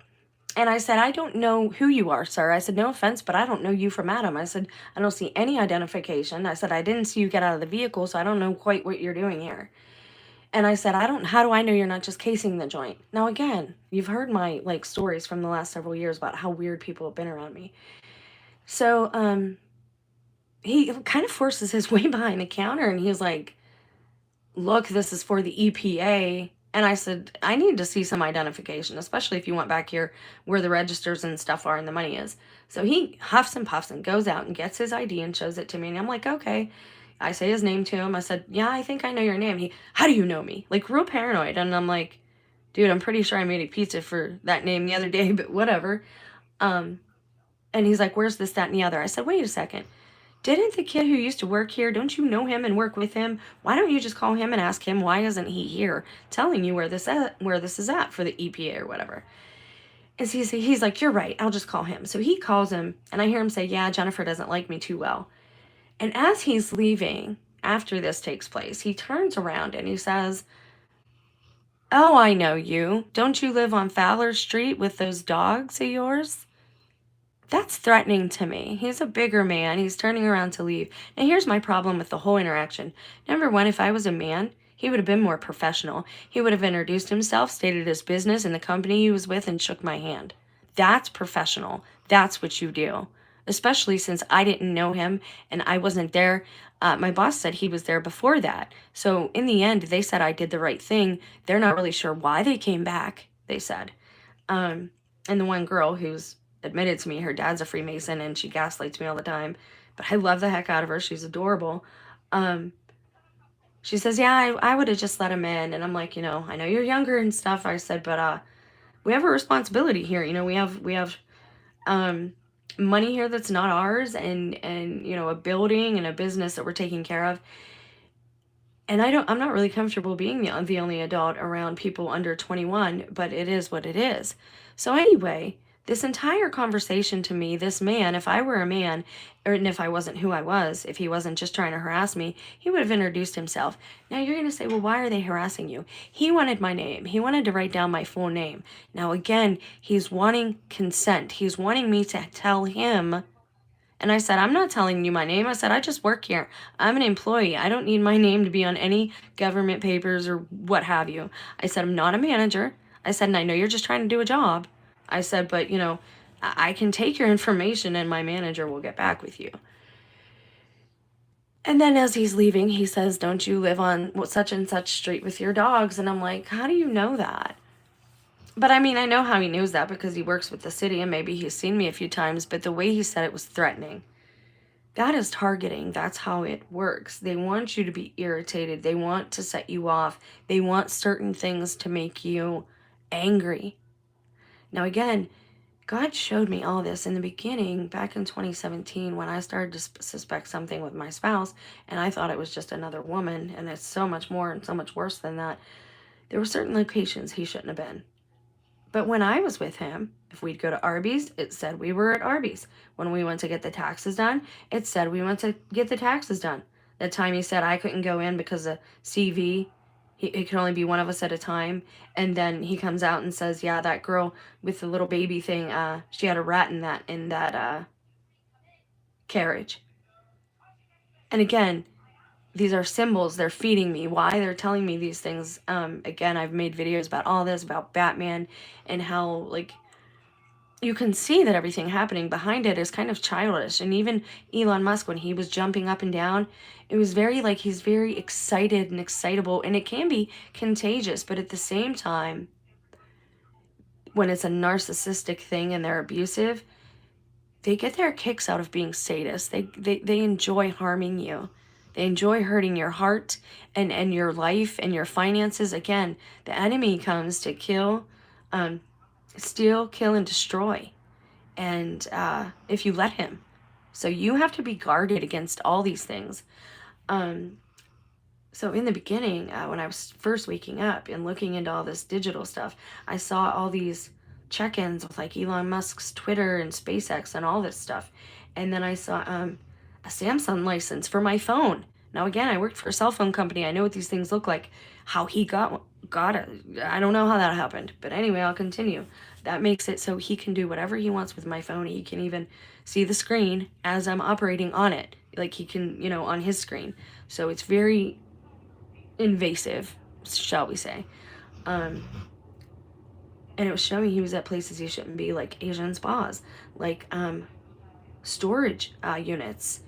And I said, I don't know who you are, sir. I said, no offense, but I don't know you from Adam. I said, I don't see any identification. I said, I didn't see you get out of the vehicle, so I don't know quite what you're doing here. And I said, how do I know you're not just casing the joint? Now, again, you've heard my, stories from the last several years about how weird people have been around me. So, he kind of forces his way behind the counter, and he's like, look, this is for the EPA. And I said, I need to see some identification, especially if you want back here where the registers and stuff are and the money is. So he huffs and puffs and goes out and gets his ID and shows it to me. And I'm like, okay. I say his name to him. I said, yeah, I think I know your name. How do you know me? Like, real paranoid. And I'm like, dude, I'm pretty sure I made a pizza for that name the other day, but whatever. And he's like, where's this, that, and the other? I said, wait a second. Didn't the kid who used to work here, don't you know him and work with him? Why don't you just call him and ask him, why isn't he here telling you where this is at for the EPA or whatever? And he's like, you're right, I'll just call him. So he calls him, and I hear him say, yeah, Jennifer doesn't like me too well. And as he's leaving, after this takes place, he turns around and he says, oh, I know you. Don't you live on Fowler Street with those dogs of yours? That's threatening to me. He's a bigger man. He's turning around to leave. Now, here's my problem with the whole interaction. Number one, if I was a man, he would have been more professional. He would have introduced himself, stated his business and the company he was with, and shook my hand. That's professional. That's what you do. Especially since I didn't know him and I wasn't there. My boss said he was there before that. So in the end, they said I did the right thing. They're not really sure why they came back, they said. And the one girl who's admitted to me her dad's a Freemason and she gaslights me all the time, but I love the heck out of her. She's adorable. She says, yeah, I would have just let him in. And I'm like, I know you're younger and stuff. I said, but we have a responsibility here. We have money here that's not ours, and a building and a business that we're taking care of. And I'm not really comfortable being the only adult around people under 21, but it is what it is. So anyway, this entire conversation to me, this man, if I were a man, and if I wasn't who I was, if he wasn't just trying to harass me, he would have introduced himself. Now you're going to say, well, why are they harassing you? He wanted my name. He wanted to write down my full name. Now again, he's wanting consent. He's wanting me to tell him. And I said, I'm not telling you my name. I said, I just work here. I'm an employee. I don't need my name to be on any government papers or what have you. I said, I'm not a manager. I said, and I know you're just trying to do a job. I said, but, I can take your information and my manager will get back with you. And then as he's leaving, he says, don't you live on such and such street with your dogs? And I'm like, how do you know that? But I mean, I know how he knows that because he works with the city and maybe he's seen me a few times, but the way he said it was threatening. That is targeting. That's how it works. They want you to be irritated. They want to set you off. They want certain things to make you angry. Now, again, God showed me all this in the beginning back in 2017 when I started to suspect something with my spouse, and I thought it was just another woman, and it's so much more and so much worse than that. There were certain locations he shouldn't have been. But when I was with him, if we'd go to Arby's, it said we were at Arby's. When we went to get the taxes done, it said we went to get the taxes done. The time he said I couldn't go in because of CV, it could only be one of us at a time. And then he comes out and says, yeah, that girl with the little baby thing, she had a rat in that carriage. And again, these are symbols. They're feeding me. Why they're telling me these things. Again, I've made videos about all this, about Batman and how, you can see that everything happening behind it is kind of childish. And even Elon Musk, when he was jumping up and down, it was very like he's very excited and excitable, and it can be contagious. But at the same time, when it's a narcissistic thing and they're abusive, they get their kicks out of being sadists. They enjoy harming you. They enjoy hurting your heart and your life and your finances. Again, the enemy comes to kill, steal, kill, and destroy. And if you let him. So you have to be guarded against all these things. So in the beginning, when I was first waking up and looking into all this digital stuff, I saw all these check-ins with like Elon Musk's Twitter and SpaceX and all this stuff. And then I saw a Samsung license for my phone. Now again, I worked for a cell phone company. I know what these things look like. How he got it, I don't know how that happened. But anyway, I'll continue. That makes it so he can do whatever he wants with my phone. He can even see the screen as I'm operating on it. Like he can, on his screen. So it's very invasive, shall we say. And it was showing he was at places he shouldn't be, like Asian spas, like storage units,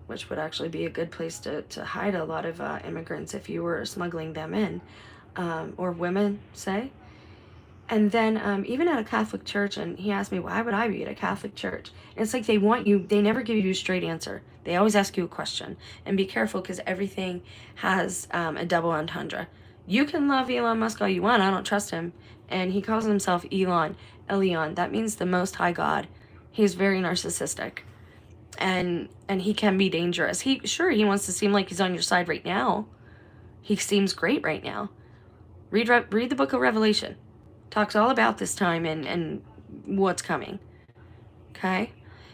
which would actually be a good place to hide a lot of immigrants if you were smuggling them in, or women, say. And then even at a Catholic church, and he asked me, why would I be at a Catholic church? And it's like they never give you a straight answer. They always ask you a question. And be careful, because everything has a double entendre. You can love Elon Musk all you want. I don't trust him. And he calls himself Elion. That means the Most High God. He's very narcissistic. And he can be dangerous. He wants to seem like he's on your side right now. He seems great right now. Read the book of Revelation. Talks all about this time and what's coming. Okay?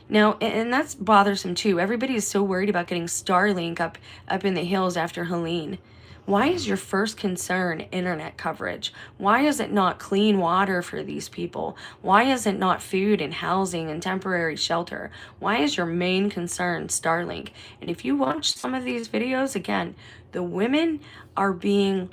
Now, and that's bothersome too. Everybody is so worried about getting Starlink up in the hills after Helene. Why is your first concern internet coverage? Why is it not clean water for these people? Why is it not food and housing and temporary shelter? Why is your main concern Starlink? And if you watch some of these videos, again, the women are being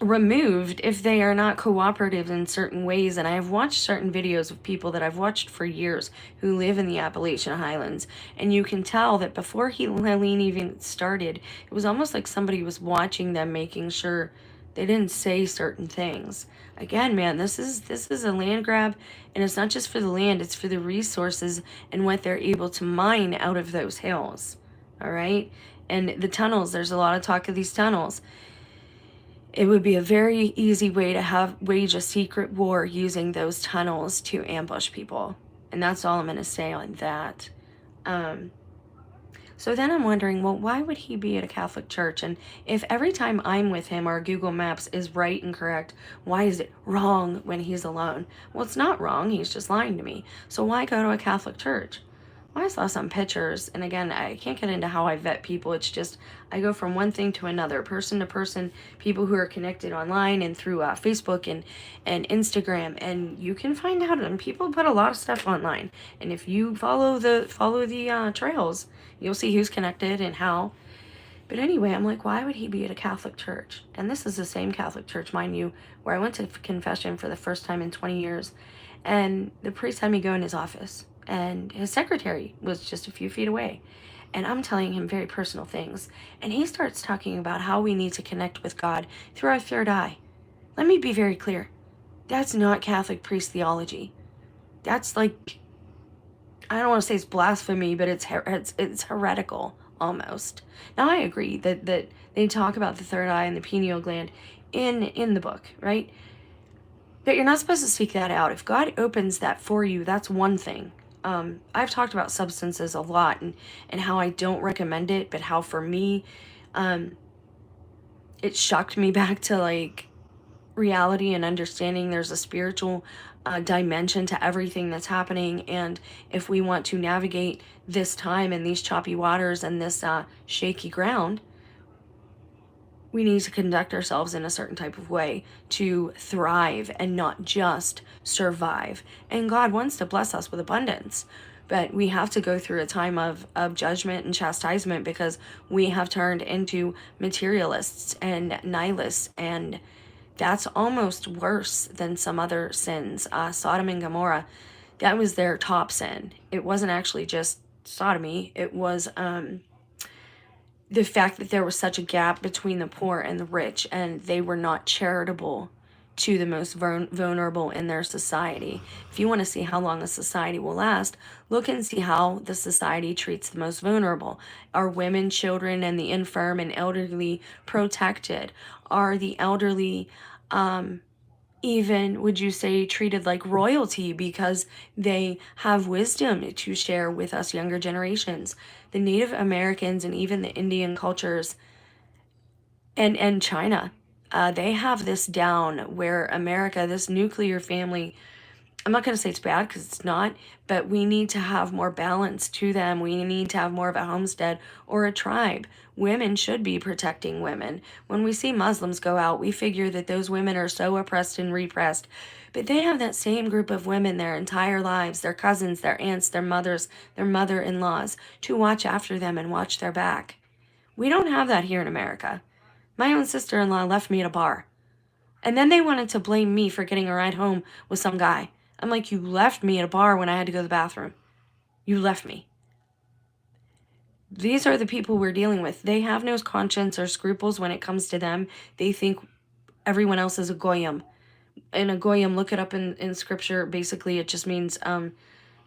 removed if they are not cooperative in certain ways. And I have watched certain videos of people that I've watched for years who live in the Appalachian Highlands, and you can tell that before Helene even started, it was almost like somebody was watching them, making sure they didn't say certain things. Again, man, this is a land grab, and it's not just for the land, it's for the resources and what they're able to mine out of those hills. All right? And the tunnels, there's a lot of talk of these tunnels. It would be a very easy way to wage a secret war using those tunnels to ambush people. And that's all I'm going to say on that. So then I'm wondering, well, why would he be at a Catholic church? And if every time I'm with him, our Google Maps is right and correct, why is it wrong when he's alone? Well, it's not wrong. He's just lying to me. So why go to a Catholic church? Well, I saw some pictures, and again, I can't get into how I vet people. It's just I go from one thing to another, person to person, people who are connected online and through Facebook and Instagram, and you can find out. And people put a lot of stuff online, and if you follow the trails, you'll see who's connected and how. But anyway, I'm like, why would he be at a Catholic church? And this is the same Catholic church, mind you, where I went to confession for the first time in 20 years, and the priest had me go in his office. And his secretary was just a few feet away. And I'm telling him very personal things. And he starts talking about how we need to connect with God through our third eye. Let me be very clear. That's not Catholic priest theology. That's like, I don't want to say it's blasphemy, but it's heretical almost. Now I agree that they talk about the third eye and the pineal gland in the book, right? But you're not supposed to seek that out. If God opens that for you, that's one thing. I've talked about substances a lot and how I don't recommend it, but how for me, it shocked me back to like reality and understanding there's a spiritual dimension to everything that's happening. And if we want to navigate this time and these choppy waters and this shaky ground, we need to conduct ourselves in a certain type of way to thrive and not just survive. And God wants to bless us with abundance, but we have to go through a time of judgment and chastisement because we have turned into materialists and nihilists and That's almost worse than some other sins. Sodom and Gomorrah, that was their top sin. It wasn't actually just sodomy. It was the fact that there was such a gap between the poor and the rich, and they were not charitable to the most vulnerable in their society. If you want to see how long a society will last, look and see how the society treats the most vulnerable. Are women, children, and the infirm and elderly protected? Are the elderly even, would you say, treated like royalty because they have wisdom to share with us younger generations? The Native Americans and even the Indian cultures and China, they have this down where America, this nuclear family, I'm not going to say it's bad because it's not, but we need to have more balance to them. We need to have more of a homestead or a tribe. Women should be protecting women. When we see Muslims go out, we figure that those women are so oppressed and repressed. But they have that same group of women their entire lives, their cousins, their aunts, their mothers, their mother-in-laws, to watch after them and watch their back. We don't have that here in America. My own sister-in-law left me at a bar. And then they wanted to blame me for getting a ride home with some guy. I'm like, you left me at a bar when I had to go to the bathroom. You left me. These are the people we're dealing with. They have no conscience or scruples when it comes to them. They think everyone else is a goyim. And a goyim, look it up in scripture. Basically, it just means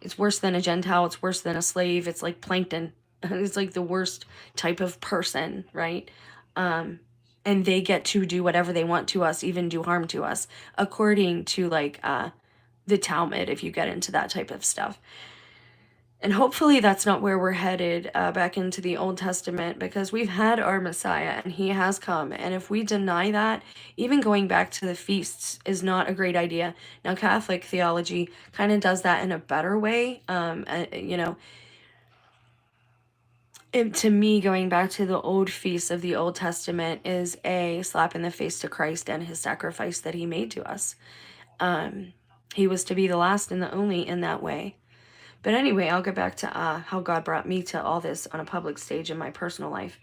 it's worse than a Gentile. It's worse than a slave. It's like plankton. It's like the worst type of person, right? And they get to do whatever they want to us, even do harm to us, according to like the Talmud, if you get into that type of stuff. And hopefully that's not where we're headed back into the Old Testament, because we've had our Messiah and he has come. And if we deny that, even going back to the feasts is not a great idea. Now, Catholic theology kind of does that in a better way. To me, going back to the old feasts of the Old Testament is a slap in the face to Christ and his sacrifice that he made to us. He was to be the last and the only in that way. But anyway, I'll get back to how God brought me to all this on a public stage in my personal life.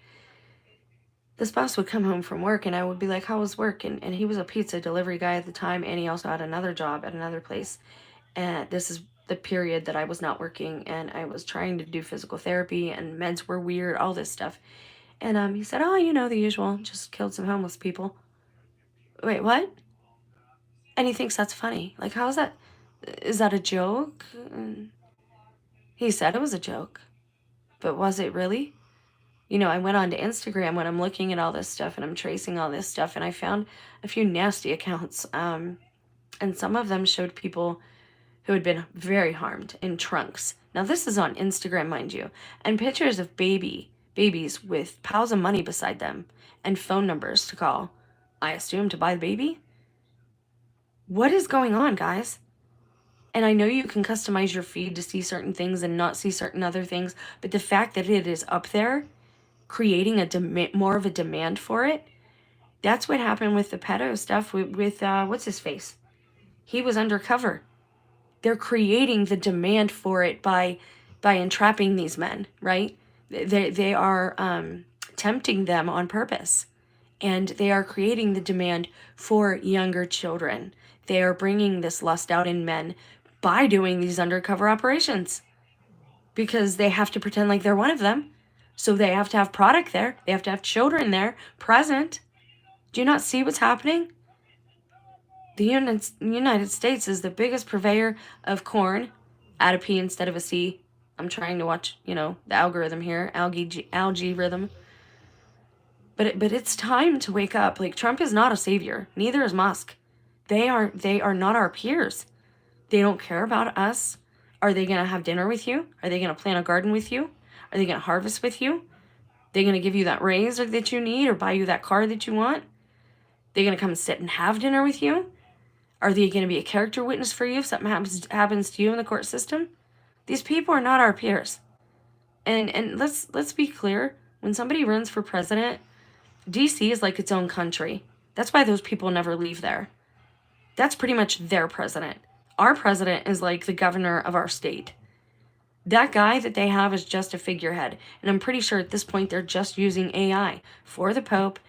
The spouse would come home from work and I would be like, how was work? And he was a pizza delivery guy at the time, and he also had another job at another place. And this is the period that I was not working, and I was trying to do physical therapy, and meds were weird, all this stuff. And he said, oh, the usual, just killed some homeless people. Wait, what? And he thinks that's funny. Like, how is that? Is that a joke? And he said it was a joke. But was it really? I went on to Instagram when I'm looking at all this stuff and I'm tracing all this stuff, and I found a few nasty accounts. And some of them showed people who had been very harmed in trunks. Now, this is on Instagram, mind you, and pictures of babies with piles of money beside them and phone numbers to call, I assume, to buy the baby? What is going on, guys? And I know you can customize your feed to see certain things and not see certain other things, but the fact that it is up there, creating more of a demand for it, that's what happened with the pedo stuff with what's his face? He was undercover. They're creating the demand for it by entrapping these men, right? They are tempting them on purpose, and they are creating the demand for younger children. They are bringing this lust out in men by doing these undercover operations, because they have to pretend like they're one of them. So they have to have product there. They have to have children there present. Do you not see what's happening? The United States is the biggest purveyor of corn. Add a P instead of a C. I'm trying to watch, the algorithm here, algae rhythm. But it's time to wake up. Like, Trump is not a savior. Neither is Musk. They are not our peers. They don't care about us. Are they going to have dinner with you? Are they going to plant a garden with you? Are they going to harvest with you? Are they going to give you that raise that you need or buy you that car that you want? They're going to come sit and have dinner with you? Are they going to be a character witness for you if something happens to you in the court system? These people are not our peers. And let's be clear. When somebody runs for president, DC is like its own country. That's why those people never leave there. That's pretty much their president. Our president is like the governor of our state. That guy that they have is just a figurehead. And I'm pretty sure at this point they're just using AI for the Pope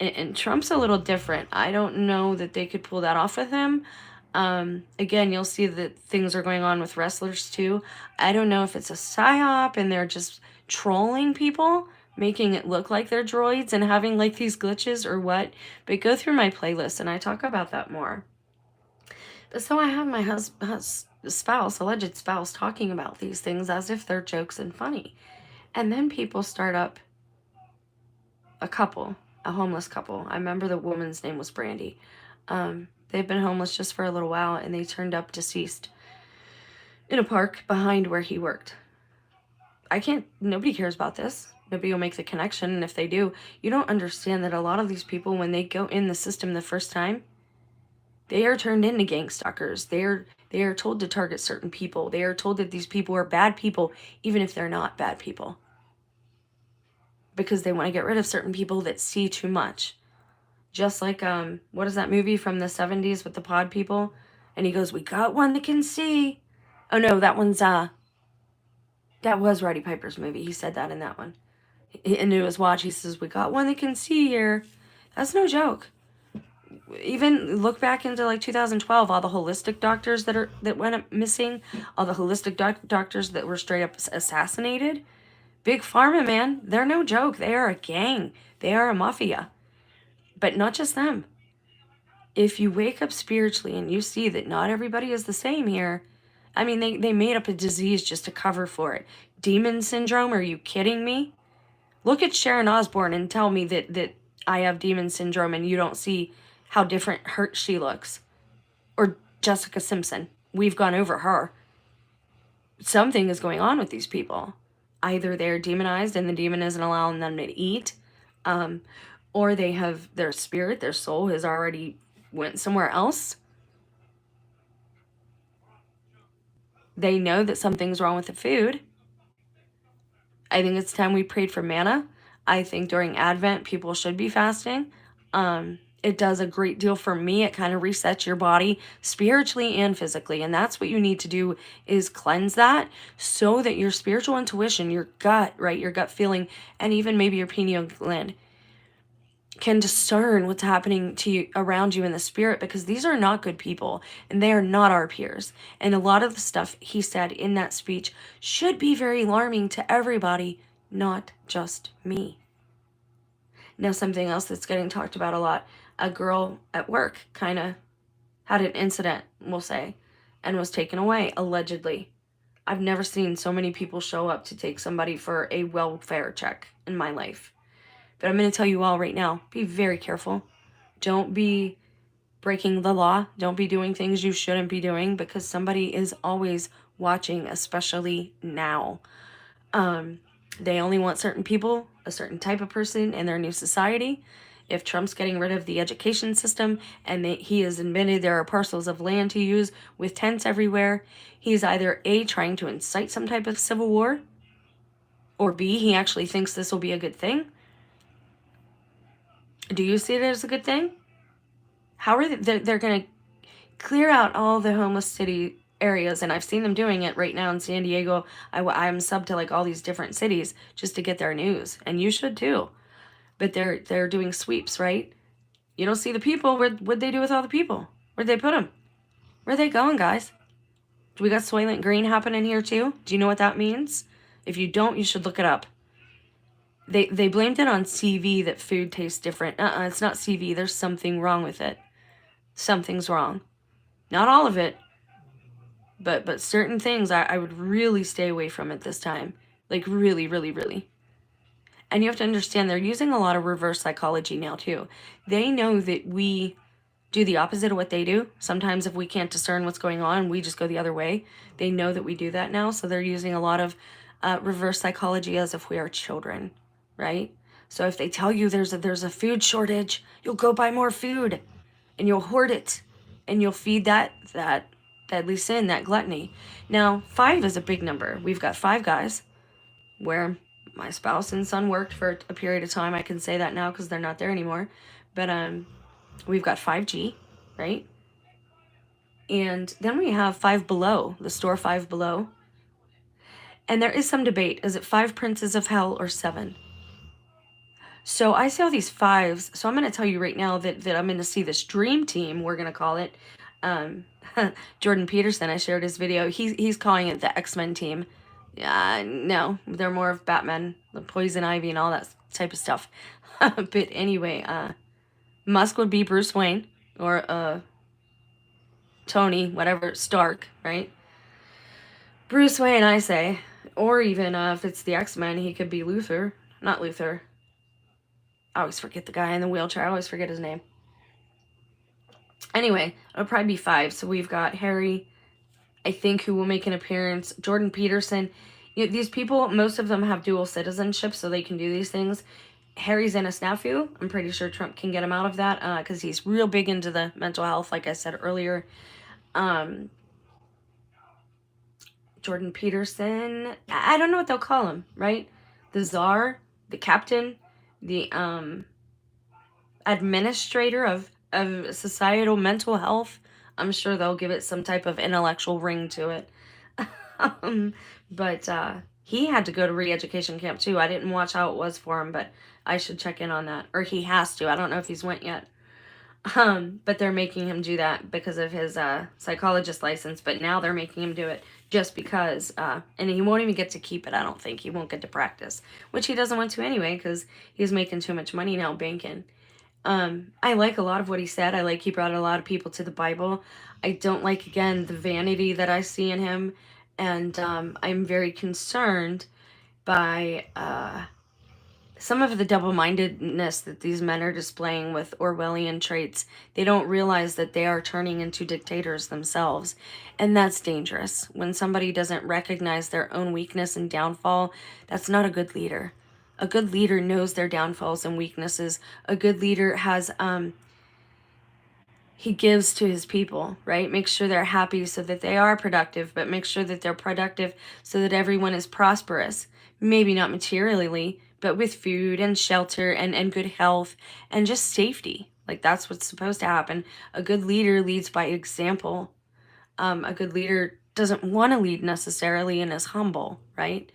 And Trump's a little different. I don't know that they could pull that off with him. Again, you'll see that things are going on with wrestlers too. I don't know if it's a psyop and they're just trolling people, making it look like they're droids and having like these glitches or what. But go through my playlist and I talk about that more. But so I have my spouse, alleged spouse, talking about these things as if they're jokes and funny. And then people start up a couple, a homeless couple. I remember the woman's name was Brandy. They've been homeless just for a little while, and they turned up deceased in a park behind where he worked. Nobody cares about this. Nobody will make the connection, and if they do, you don't understand that a lot of these people, when they go in the system the first time, they are turned into gang stalkers. They are told to target certain people. They are told that these people are bad people, even if they're not bad people. Because they want to get rid of certain people that see too much. Just like, what is that movie from the 70s with the pod people? And he goes, we got one that can see. Oh no, that was Roddy Piper's movie. He said that in that one. Into his watch, he says, we got one that can see here. That's no joke. Even look back into like 2012, all the holistic doctors that went up missing, all the holistic doctors that were straight up assassinated. Big Pharma, man, they're no joke. They are a gang. They are a mafia. But not just them. If you wake up spiritually and you see that not everybody is the same here, I mean, they made up a disease just to cover for it. Demon syndrome, are you kidding me? Look at Sharon Osbourne and tell me that I have demon syndrome and you don't see how different she looks. Or Jessica Simpson. We've gone over her. Something is going on with these people. Either they're demonized and the demon isn't allowing them to eat, or they have their spirit, their soul has already went somewhere else. They know that something's wrong with the food. I think it's time we prayed for manna. I think during Advent, people should be fasting. It does a great deal for me. It kind of resets your body spiritually and physically. And that's what you need to do, is cleanse that so that your spiritual intuition, your gut, right, your gut feeling, and even maybe your pineal gland can discern what's happening to you around you in the spirit, because these are not good people and they are not our peers. And a lot of the stuff he said in that speech should be very alarming to everybody, not just me. Now, something else that's getting talked about a lot, a girl at work kind of had an incident, we'll say, and was taken away, allegedly. I've never seen so many people show up to take somebody for a welfare check in my life. But I'm going to tell you all right now, be very careful. Don't be breaking the law. Don't be doing things you shouldn't be doing, because somebody is always watching, especially now. They only want certain people, a certain type of person in their new society. If Trump's getting rid of the education system and he has admitted there are parcels of land to use with tents everywhere, he's either A, trying to incite some type of civil war, or B, he actually thinks this will be a good thing. Do you see it as a good thing? How are they're going to clear out all the homeless city areas, and I've seen them doing it right now in San Diego. I'm sub to like all these different cities just to get their news, and you should too. But they're doing sweeps, right? You don't see the people. What'd they do with all the people? Where'd they put them? Where are they going, guys? Do we got Soylent Green happening here too? Do you know what that means? If you don't, you should look it up. They blamed it on CV, that food tastes different. It's not CV. There's something wrong with it. Something's wrong. Not all of it, but certain things I would really stay away from at this time. Like really, really, really. And you have to understand, they're using a lot of reverse psychology now too. They know that we do the opposite of what they do. Sometimes if we can't discern what's going on, we just go the other way. They know that we do that now, so they're using a lot of reverse psychology as if we are children, right? So if they tell you there's a food shortage, you'll go buy more food, and you'll hoard it, and you'll feed that deadly sin, that gluttony. Now, 5 is a big number. We've got 5 guys where my spouse and son worked for a period of time. I can say that now because they're not there anymore. But we've got 5G, right? And then we have 5 Below, the store 5 Below. And there is some debate. Is it 5 Princes of Hell or 7? So I see all these fives. So I'm going to tell you right now that I'm going to see this dream team, we're going to call it. Um, Jordan Peterson, I shared his video. He's calling it the X-Men team. No, they're more of Batman, the Poison Ivy, and all that type of stuff. But anyway, Musk would be Bruce Wayne, or Tony, whatever, Stark, right? Bruce Wayne, I say. Or even if it's the X-Men, he could be Luther. Not Luther. I always forget the guy in the wheelchair. I always forget his name. Anyway, it'll probably be 5. So we've got Harry, I think, who will make an appearance. Jordan Peterson. You know, these people, most of them have dual citizenship, so they can do these things. Harry's in a snafu. I'm pretty sure Trump can get him out of that because he's real big into the mental health, like I said earlier. Jordan Peterson. I don't know what they'll call him, right? The czar, the captain, the administrator of societal mental health. I'm sure they'll give it some type of intellectual ring to it. But he had to go to re-education camp too. I didn't watch how it was for him, but I should check in on that. Or he has to. I don't know if he's went yet. But they're making him do that because of his psychologist license. But now they're making him do it just because, and he won't even get to keep it. I don't think he won't get to practice, which he doesn't want to anyway because he's making too much money now banking. I like a lot of what he said. I like he brought a lot of people to the Bible. I don't like, again, the vanity that I see in him, and I'm very concerned by some of the double-mindedness that these men are displaying with Orwellian traits. They don't realize that they are turning into dictators themselves, and that's dangerous. When somebody doesn't recognize their own weakness and downfall, that's not a good leader. A good leader knows their downfalls and weaknesses. A good leader has, he gives to his people, right? Makes sure they're happy so that they are productive, but make sure that they're productive so that everyone is prosperous. Maybe not materially, but with food and shelter and good health and just safety. Like that's what's supposed to happen. A good leader leads by example. A good leader doesn't want to lead necessarily and is humble, right?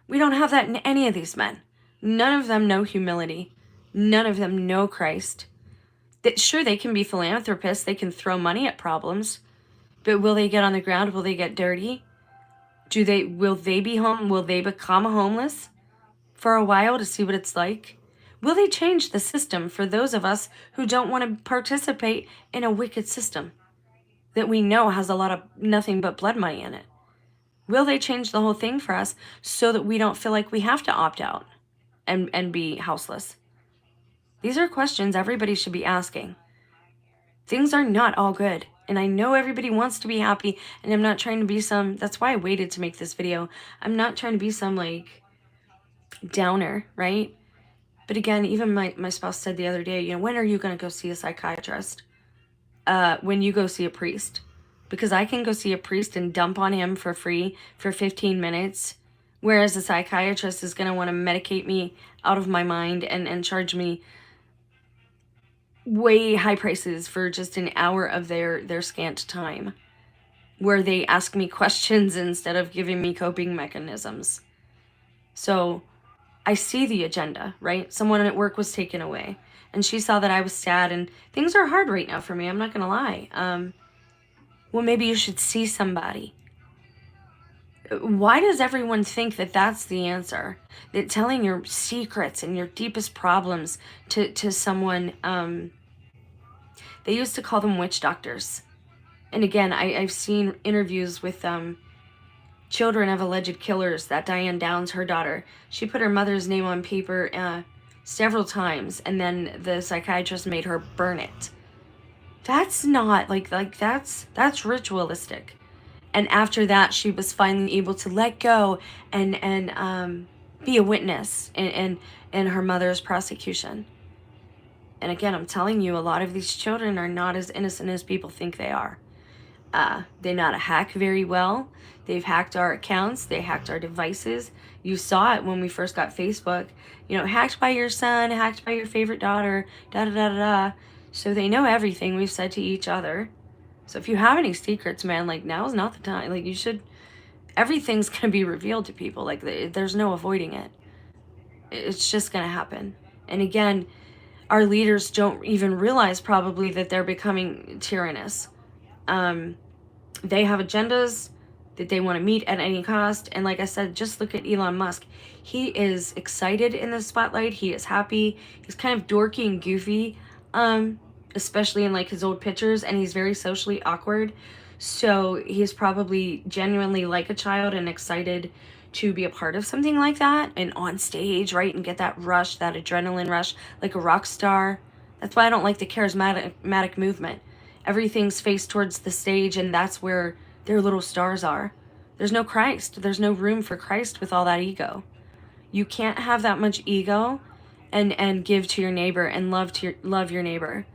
We don't have that in any of these men. None of them know humility. None of them know Christ. Sure, they can be philanthropists. They can throw money at problems. But will they get on the ground? Will they get dirty? Will they be home? Will they become homeless for a while to see what it's like? Will they change the system for those of us who don't want to participate in a wicked system that we know has a lot of nothing but blood money in it? Will they change the whole thing for us so that we don't feel like we have to opt out and be houseless? These are questions everybody should be asking. Things are not all good. And I know everybody wants to be happy, and I'm not trying to be some, that's why I waited to make this video. I'm not trying to be some like downer, right? But again, even my spouse said the other day, you know, when are you going to go see a psychiatrist? When you go see a priest. Because I can go see a priest and dump on him for free for 15 minutes, whereas a psychiatrist is going to want to medicate me out of my mind and charge me way high prices for just an hour of their scant time, where they ask me questions instead of giving me coping mechanisms. So I see the agenda, right? Someone at work was taken away, and she saw that I was sad, and things are hard right now for me. I'm not going to lie. Well, maybe you should see somebody. Why does everyone think that that's the answer? That telling your secrets and your deepest problems to someone, they used to call them witch doctors. And again, I've seen interviews with children of alleged killers. That Diane Downs, her daughter, she put her mother's name on paper several times, and then the psychiatrist made her burn it. That's not like that's ritualistic. And after that, she was finally able to let go and be a witness in her mother's prosecution. And again, I'm telling you, a lot of these children are not as innocent as people think they are. They know how to hack very well. They've hacked our accounts. They hacked our devices. You saw it when we first got Facebook. You know, hacked by your son, hacked by your favorite daughter, da-da-da-da-da. So they know everything we've said to each other. So if you have any secrets, man, like, now is not the time. Like, you should, everything's going to be revealed to people. Like, there's no avoiding it. It's just going to happen. And again, our leaders don't even realize probably that they're becoming tyrannous. They have agendas that they want to meet at any cost. And like I said, just look at Elon Musk. He is excited in the spotlight. He is happy. He's kind of dorky and goofy, especially in like his old pictures, and he's very socially awkward. So he's probably genuinely like a child and excited to be a part of something like that and on stage, right? And get that rush, that adrenaline rush, like a rock star. That's why I don't like the charismatic movement. Everything's faced towards the stage, and that's where their little stars are. There's no Christ. There's no room for Christ with all that ego. You can't have that much ego and give to your neighbor and love your neighbor.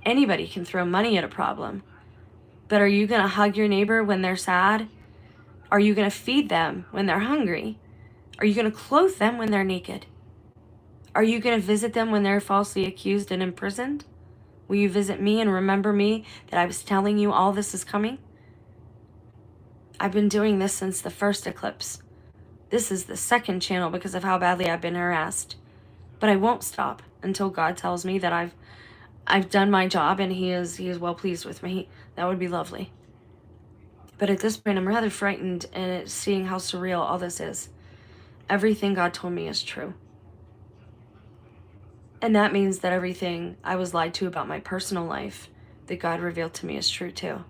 Anybody can throw money at a problem. But are you going to hug your neighbor when they're sad? Are you going to feed them when they're hungry? Are you going to clothe them when they're naked? Are you going to visit them when they're falsely accused and imprisoned? Will you visit me and remember me that I was telling you all this is coming? I've been doing this since the first eclipse. This is the second channel because of how badly I've been harassed. But I won't stop until God tells me that I've done my job and he is well pleased with me. That would be lovely. But at this point, I'm rather frightened and seeing how surreal all this is. Everything God told me is true. And that means that everything I was lied to about my personal life that God revealed to me is true too.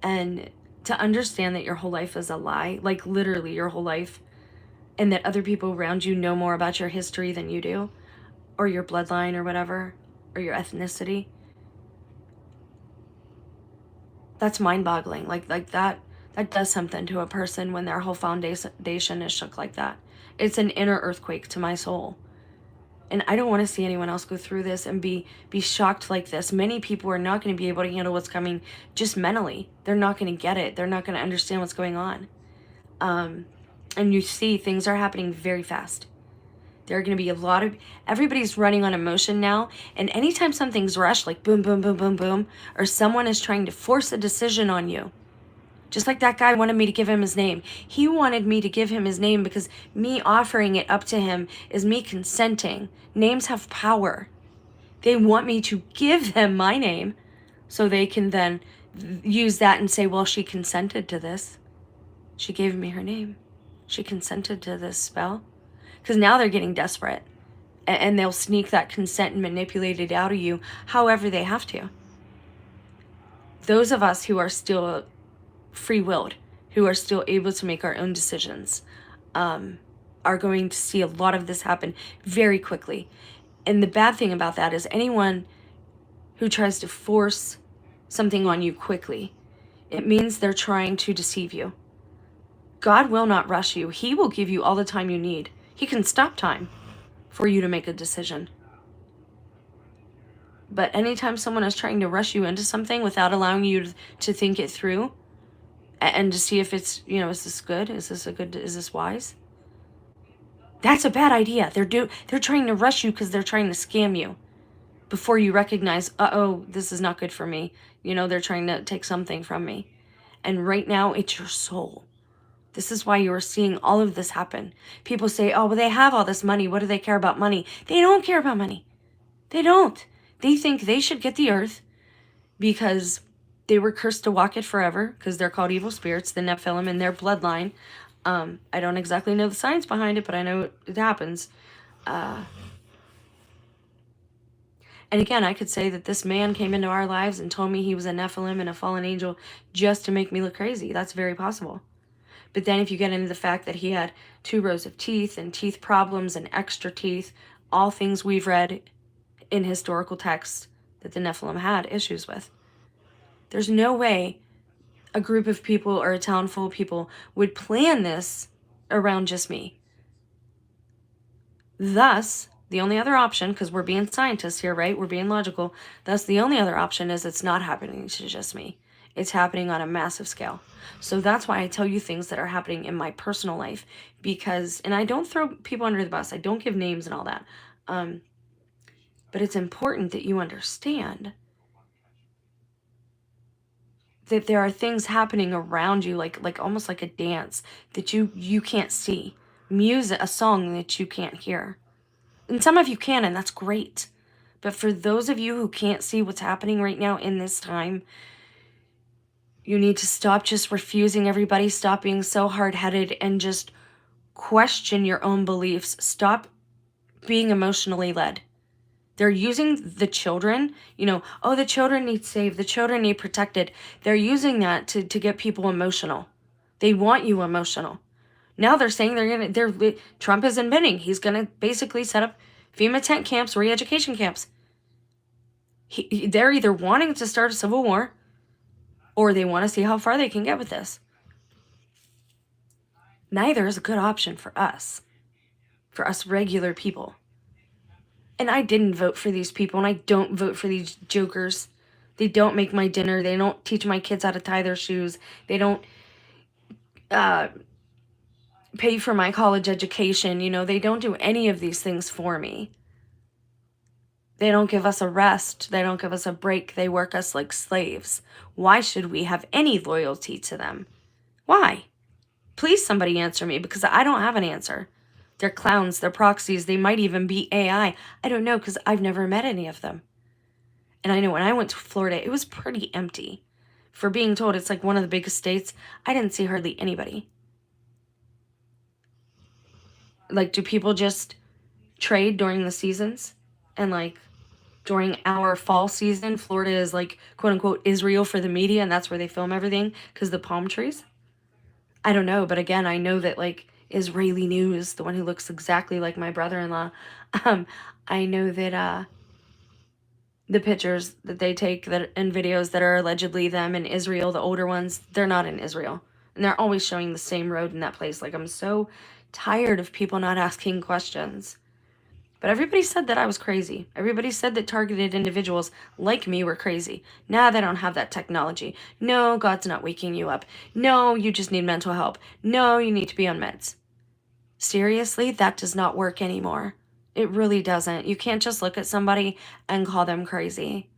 And to understand that your whole life is a lie, like literally your whole life, and that other people around you know more about your history than you do, or your bloodline or whatever, or your ethnicity. That's mind-boggling. Like that does something to a person when their whole foundation is shook like that. It's an inner earthquake to my soul. And I don't want to see anyone else go through this and be shocked like this. Many people are not going to be able to handle what's coming just mentally. They're not going to get it. They're not going to understand what's going on. And you see things are happening very fast. There are going to be everybody's running on emotion now. And anytime something's rushed, like boom, boom, boom, boom, boom, or someone is trying to force a decision on you, just like that guy wanted me to give him his name. He wanted me to give him his name because me offering it up to him is me consenting. Names have power. They want me to give them my name so they can then use that and say, well, she consented to this. She gave me her name. She consented to this spell. Because now they're getting desperate. And they'll sneak that consent and manipulate it out of you however they have to. Those of us who are still free-willed, who are still able to make our own decisions, are going to see a lot of this happen very quickly. And the bad thing about that is anyone who tries to force something on you quickly, it means they're trying to deceive you. God will not rush you. He will give you all the time you need. He can stop time for you to make a decision. But anytime someone is trying to rush you into something without allowing you to think it through and to see if it's, is this good? Is this wise? That's a bad idea. They're trying to rush you because they're trying to scam you before you recognize, uh-oh, this is not good for me. They're trying to take something from me. And right now, it's your soul. This is why you are seeing all of this happen. People say, oh, well, they have all this money. What do they care about money? They don't care about money. They don't. They think they should get the earth because they were cursed to walk it forever because they're called evil spirits, the Nephilim, in their bloodline. I don't exactly know the science behind it, but I know it happens. And again, I could say that this man came into our lives and told me he was a Nephilim and a fallen angel just to make me look crazy. That's very possible. But then if you get into the fact that he had 2 rows of teeth and teeth problems and extra teeth, all things we've read in historical texts that the Nephilim had issues with. There's no way a group of people or a town full of people would plan this around just me. Thus, the only other option, because we're being scientists here, right? We're being logical. Thus, the only other option is it's not happening to just me. It's happening on a massive scale. So that's why I tell you things that are happening in my personal life and I don't throw people under the bus. I don't give names and all that. But it's important that you understand that there are things happening around you, like almost like a dance that you can't see. Music, a song that you can't hear. And some of you can, and that's great. But for those of you who can't see what's happening right now in this time, you need to stop just refusing everybody, stop being so hard-headed, and just question your own beliefs. Stop being emotionally led. They're using the children, oh, the children need saved, the children need protected. They're using that to get people emotional. They want you emotional. Now they're saying Trump is admitting he's gonna basically set up FEMA tent camps, re-education camps. They're either wanting to start a civil war, or they want to see how far they can get with this. Neither is a good option for us regular people. And I didn't vote for these people, and I don't vote for these jokers. They don't make my dinner. They don't teach my kids how to tie their shoes. They don't pay for my college education. They don't do any of these things for me. They don't give us a rest. They don't give us a break. They work us like slaves. Why should we have any loyalty to them? Why? Please somebody answer me, because I don't have an answer. They're clowns, they're proxies, they might even be AI. I don't know, because I've never met any of them. And I know when I went to Florida, it was pretty empty. For being told it's like one of the biggest states, I didn't see hardly anybody. Like, do people just trade during the seasons? And like, during our fall season, Florida is like, quote unquote, Israel for the media, and that's where they film everything, because the palm trees? I don't know, but again, I know that like Israeli News, the one who looks exactly like my brother-in-law, I know that the pictures that they take and videos that are allegedly them in Israel, the older ones, they're not in Israel. And they're always showing the same road in that place. Like, I'm so tired of people not asking questions. But everybody said that I was crazy. Everybody said that targeted individuals like me were crazy. Now they don't have that technology. No, God's not waking you up. No, you just need mental help. No, you need to be on meds. Seriously, that does not work anymore. It really doesn't. You can't just look at somebody and call them crazy.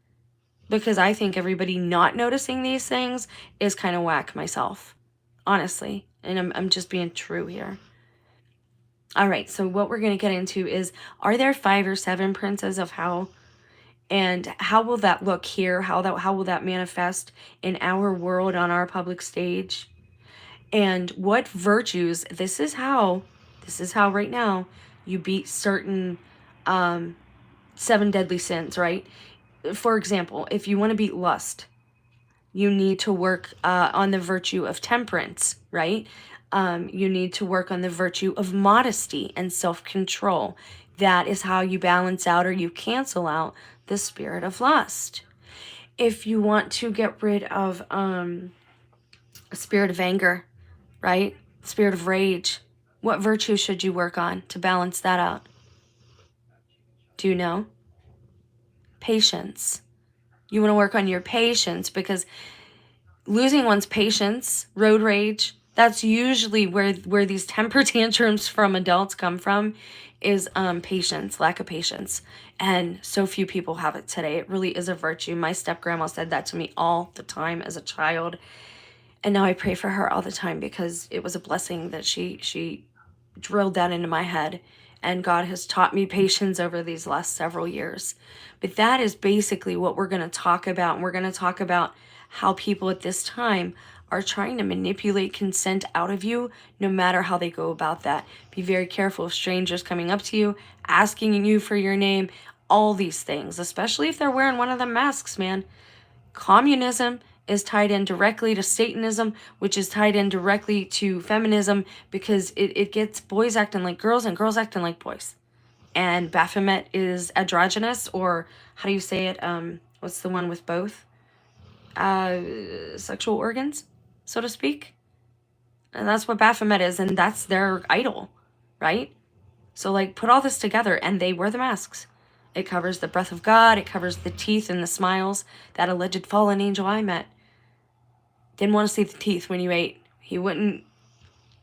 Because I think everybody not noticing these things is kind of whack myself. Honestly. And I'm just being true here. All right, so what we're going to get into is, are there 5 or 7 princes of hell? And how will that look here? How will that manifest in our world, on our public stage? And what virtues, this is how right now you beat certain 7 deadly sins, right? For example, if you want to beat lust, you need to work on the virtue of temperance, right? You need to work on the virtue of modesty and self-control. That is how you balance out, or you cancel out, the spirit of lust. If you want to get rid of a spirit of anger, right? Spirit of rage, what virtue should you work on to balance that out? Do you know? Patience. You want to work on your patience, because losing one's patience, road rage, that's usually where these temper tantrums from adults come from, is patience, lack of patience. And so few people have it today. It really is a virtue. My step-grandma said that to me all the time as a child. And now I pray for her all the time, because it was a blessing that she drilled that into my head. And God has taught me patience over these last several years. But that is basically what we're going to talk about. And we're going to talk about how people at this time are trying to manipulate consent out of you, no matter how they go about that. Be very careful of strangers coming up to you, asking you for your name, all these things, especially if they're wearing one of the masks, man. Communism is tied in directly to Satanism, which is tied in directly to feminism, because it gets boys acting like girls and girls acting like boys. And Baphomet is androgynous, or how do you say it? What's the one with both? Sexual organs, so to speak. And that's what Baphomet is, and that's their idol, right? So like, put all this together, and they wear the masks. It covers the breath of God, it covers the teeth and the smiles. That alleged fallen angel I met didn't want to see the teeth when you ate. He wouldn't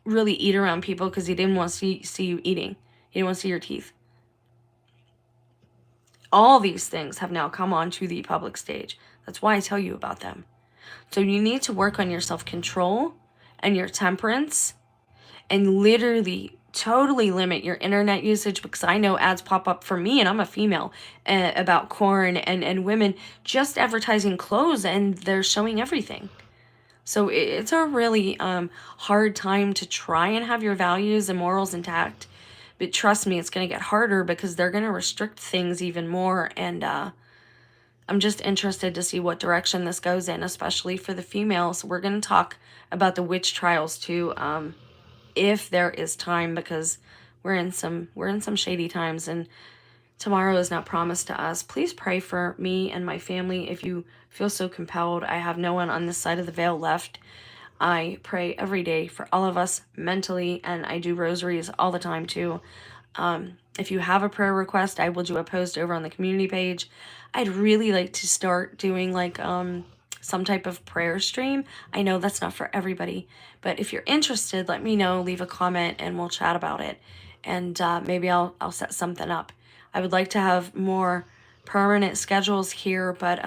really eat around people because he didn't want to see you eating. He didn't want to see your teeth. All these things have now come onto the public stage. That's why I tell you about them. So you need to work on your self-control and your temperance, and literally totally limit your internet usage, because I know ads pop up for me, and I'm a female, about corn and women just advertising clothes, and they're showing everything. So it's a really hard time to try and have your values and morals intact. But trust me, it's going to get harder because they're going to restrict things even more. And I'm just interested to see what direction this goes in, especially for the females. We're going to talk about the witch trials too, if there is time, because we're in some shady times, and tomorrow is not promised to us. Please pray for me and my family if you feel so compelled. I have no one on this side of the veil left. I pray every day for all of us mentally, and I do rosaries all the time too. If you have a prayer request, I will do a post over on the community page. I'd really like to start doing like some type of prayer stream. I know that's not for everybody, but if you're interested, let me know, leave a comment, and we'll chat about it. And maybe I'll set something up. I would like to have more permanent schedules here, but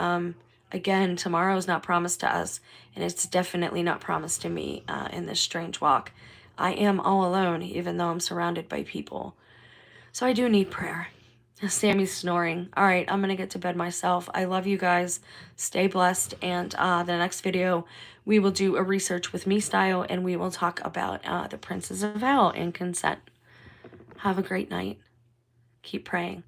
again, tomorrow is not promised to us, and it's definitely not promised to me in this strange walk. I am all alone, even though I'm surrounded by people. So I do need prayer. Sammy's snoring. All right, I'm going to get to bed myself. I love you guys. Stay blessed. And the next video, we will do a research with me style, and we will talk about the princes of hell and consent. Have a great night. Keep praying.